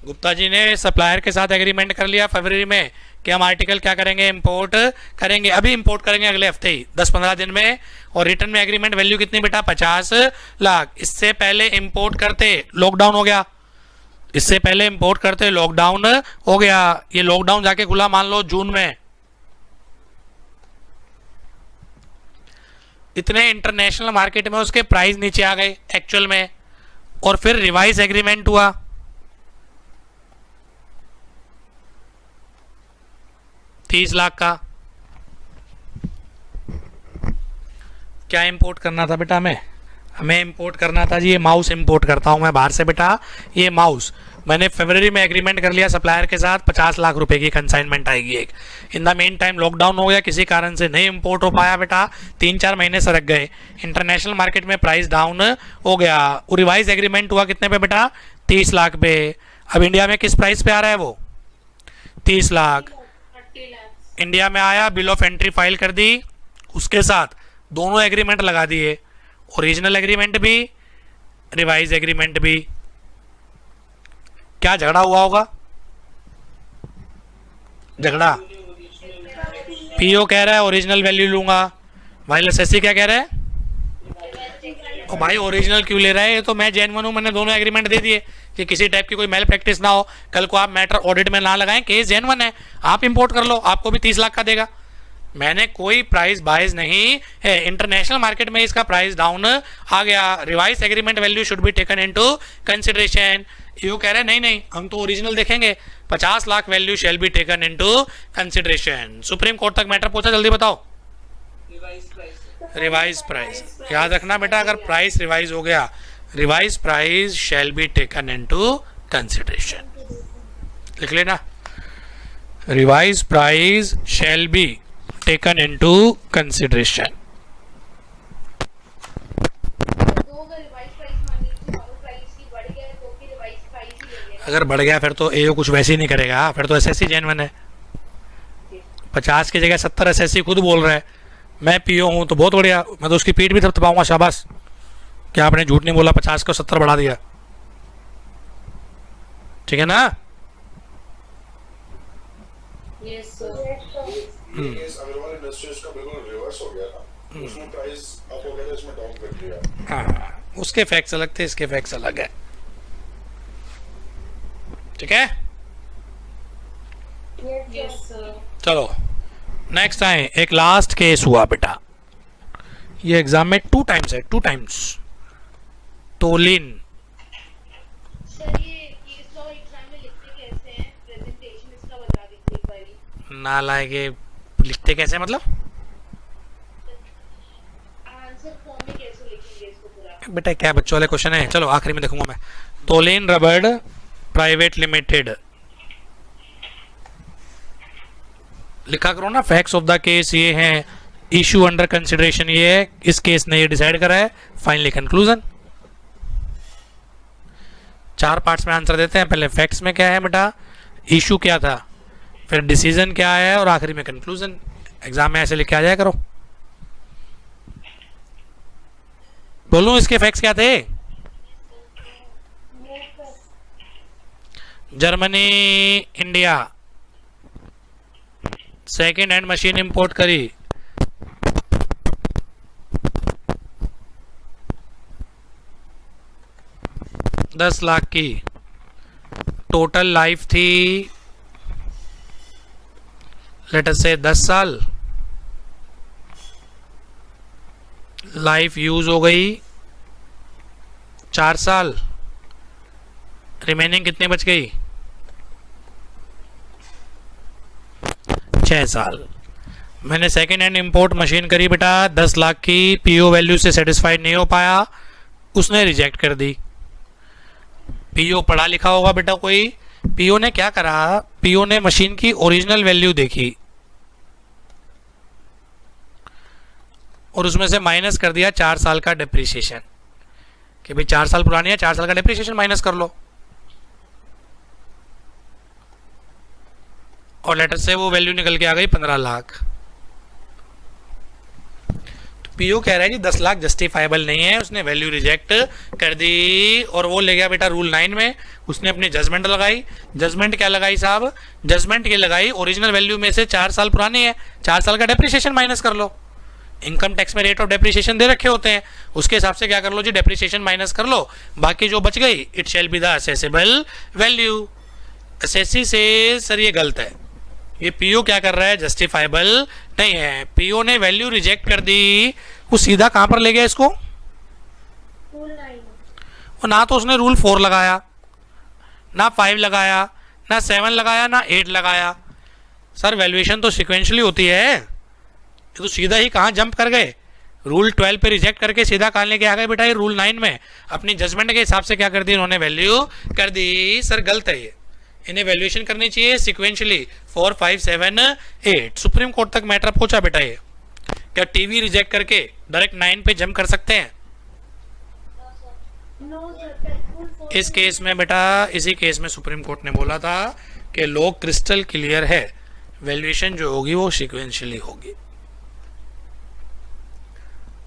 गुप्ता जी ने सप्लायर के साथ एग्रीमेंट कर लिया फरवरी में कि हम आर्टिकल क्या करेंगे? इंपोर्ट करेंगे। अभी इंपोर्ट करेंगे अगले हफ्ते ही, 10-15 दिन में। और रिटर्न में एग्रीमेंट वैल्यू कितनी बेटा? 50 लाख। इससे पहले इंपोर्ट करते लॉकडाउन हो गया, इससे पहले इंपोर्ट करते लॉकडाउन हो गया। ये लॉकडाउन जाके खुला मान लो जून में। इतने इंटरनेशनल मार्केट में उसके प्राइस नीचे आ गए एक्चुअल में, और फिर रिवाइज एग्रीमेंट हुआ। $30 लाख का। क्या इंपोर्ट करना था बेटा? हमें इंपोर्ट करना था जी, ये माउस इंपोर्ट करता हूं मैं बाहर से बेटा। ये माउस मैंने फरवरी में एग्रीमेंट कर लिया सप्लायर के साथ, 50 लाख रुपए की कंसाइनमेंट आएगी एक। In the main time lockdown हो गया, किसी कारण से नहीं इंपोर्ट हो पाया बेटा, 3-4 महीने सरक गए। इंटरनेशनल मार्केट में प्राइस डाउन हो गया। वो रिवाइज एग्रीमेंट हुआ कितने पे बेटा? 30 लाख पे। अब इंडिया में किस प्राइस पे आ रहा है वो? 30 लाख। इंडिया में आया, बिल ऑफ एंट्री फाइल कर दी, उसके साथ दोनों एग्रीमेंट लगा दिए, ओरिजिनल एग्रीमेंट भी, रिवाइज एग्रीमेंट भी। क्या झगड़ा हुआ होगा? झगड़ा। पीओ कह रहा है ओरिजिनल वैल्यू लूंगा, भाई एसएससी क्या कह रहा है? ओ भाई ओरिजिनल क्यों ले रहा है? ये तो मैं जेन्युइन हूं, मैंने दोनों एग्रीमेंट दे दिए कि किसी टाइप की कोई मेल प्रैक्टिस ना हो, कल को आप मैटर ऑडिट में ना लगाएं, केस जेन्युइन है, आप इंपोर्ट कर लो, आपको भी 30 लाख का देगा। मैंने कोई प्राइस बाइज नहीं है। इंटरनेशनल मार्केट में इसका प्राइस डाउन आ गया। Revise agreement value should be taken into consideration. You कह रहे हैं नहीं नहीं हम तो ओरिजिनल देखेंगे, 50 lakh value shell be taken into consideration. Supreme court तक मैटर पहुंचा, जल्दी बताओ। रिवाइज प्राइस याद रखना बेटा, अगर प्राइस रिवाइज हो गया, revise price shall be taken into consideration, लिख लेना। Revise price shall be taken into consideration. अगर बढ़ गया फिर तो एओ कुछ वैसे ही नहीं करेगा, फिर तो एसएससी जेन्युइन है। 50 की जगह 70 एसएससी खुद बोल रहा है। मैं पीओ हूं तो बहुत बढ़िया, मैं तो उसकी पीठ भी थपथपाऊंगा, शाबाश, क्या आपने झूठ नहीं बोला, 50 को 70 बढ़ा दिया, ठीक है ना? केस अग्रवाल इंडस्ट्रीज का बिल्कुल रिवर्स हो गया ना। तो उसमें प्राइस अप हो गया था, इसमें डाउन कर दिया। हाँ, उसके फैक्ट्स अलग थे, इसके फैक्ट्स अलग है। ठीक है, Yes, sir. चलो नेक्स्ट आए। एक लास्ट केस हुआ बेटा, ये एग्जाम में 2 टाइम्स है, 2 टाइम्स। तोलिन, सर ये इसका एग्जाम में लिखते कैसे हैं, प्रेजेंटेशन इसका बता दीजिए एक बारी। ना लाएंगे लिखते कैसे मतलब? आंसर फॉर्म में कैसे लिखेंगे इसको पूरा? बेटा क्या बच्चों वाले क्वेश्चन है, चलो आखिरी में देखूंगा मैं। तोलिन रबड़ प्राइवेट लिमिटेड, लिखा करो ना। फैक्ट्स ऑफ द केस ये हैं, इशू अंडर कंसिडरेशन ये है, इस केस ने ये डिसाइड करा है, फाइनली कंक्लूजन। 4 पार्ट्स में आंसर देते हैं। पहले फैक्ट्स में क्या है बेटा, इशू क्या था, फिर डिसीजन क्या है, और आखिरी में कंक्लूजन। एग्जाम में ऐसे लिख के आ जाया करो। बोलूं इसके फैक्ट्स क्या थे? Germany India second hand machine import करी, ₹10,00,000 की। टोटल लाइफ थी लेट अस से 10 साल। लाइफ यूज हो गई 4 साल, रिमेनिंग कितनी बच गई? 6 साल। मैंने सेकेंड हैंड इंपोर्ट मशीन करी बेटा 10,00,000 की, पीओ वैल्यू से सेटिस्फाइड नहीं हो पाया, उसने रिजेक्ट कर दी। पीओ पढ़ा लिखा होगा बेटा कोई, पीओ ने क्या करा, पीओ ने मशीन की ओरिजिनल वैल्यू देखी और उसमें से माइनस कर दिया 4 साल का डेप्रिसिएशन, कि भाई 4 साल पुरानी है, 4 साल का डेप्रिसिएशन माइनस कर लो। और लेटर से वो वैल्यू निकल के आ गई 15,00,000। तो पीओ कह रहा है जी 10,00,000 जस्टिफाइबल नहीं है, उसने वैल्यू रिजेक्ट कर दी। और वो ले गया बेटा रूल 9 में, उसने अपनी जजमेंट लगाई। जजमेंट क्या लगाई साहब? जजमेंट ये लगाई ओरिजिनल वैल्यू में से 4 साल पुरानी है, 4 साल का डेप्रिसिएशन माइनस कर लो। इनकम टैक्स में रेट ऑफ डेप्रिसिएशन दे रखे होते हैं, उसके हिसाब से क्या कर लो जी, डेप्रिसिएशन माइनस कर लो, बाकी जो बच गई it shall be the accessible value. Assessee से सर ये गलत है, ये पीओ क्या कर रहा है, जस्टिफाइबल नहीं है। पीओ ने वैल्यू रिजेक्ट कर दी, वो सीधा कहां पर ले गया इसको? Rule 9. और ना तो उसने रूल 4 लगाया, ना 5 लगाया, ना 7 लगाया, ना 8 लगाया। सर वैल्यूएशन तो सिक्वेंशली होती है, ये तो सीधा ही कहाँ जंप कर गए, रूल 12 पे रिजेक्ट करके सीधा कहाँ लेके आ गए बेटा, ये रूल 9 में अपनी जजमेंट के हिसाब से क्या कर दी इन्होंने, वैल्यू कर दी। सर गलत है ये, इन्हें वैल्यूएशन करनी चाहिए सिक्वेंशली 4, 5, 7, 8। सुप्रीम कोर्ट तक मैटर पहुंचा बेटा ये। क्या टीवी रिजेक्ट करके डायरेक्ट 9 पे जंप कर सकते हैं? No, sir. Rule 4. इस केस में बेटा, इसी केस में सुप्रीम कोर्ट ने बोला था कि लॉ क्रिस्टल क्लियर है, वैल्यूएशन जो होगी वो सिक्वेंशियली होगी।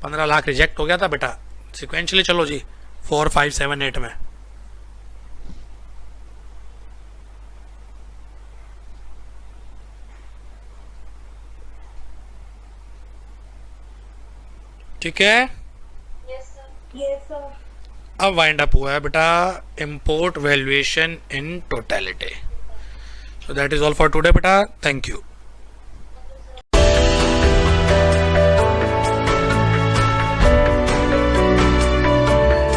15,00,000 रिजेक्ट हो गया था बेटा, सिक्वेंशियली चलो जी 4, 5, 7, 8 में। ठीक है, Yes, sir. Yes, sir. अब वाइंड अप हुआ है बेटा import valuation in totality. So that is all for today बेटा, थैंक यू।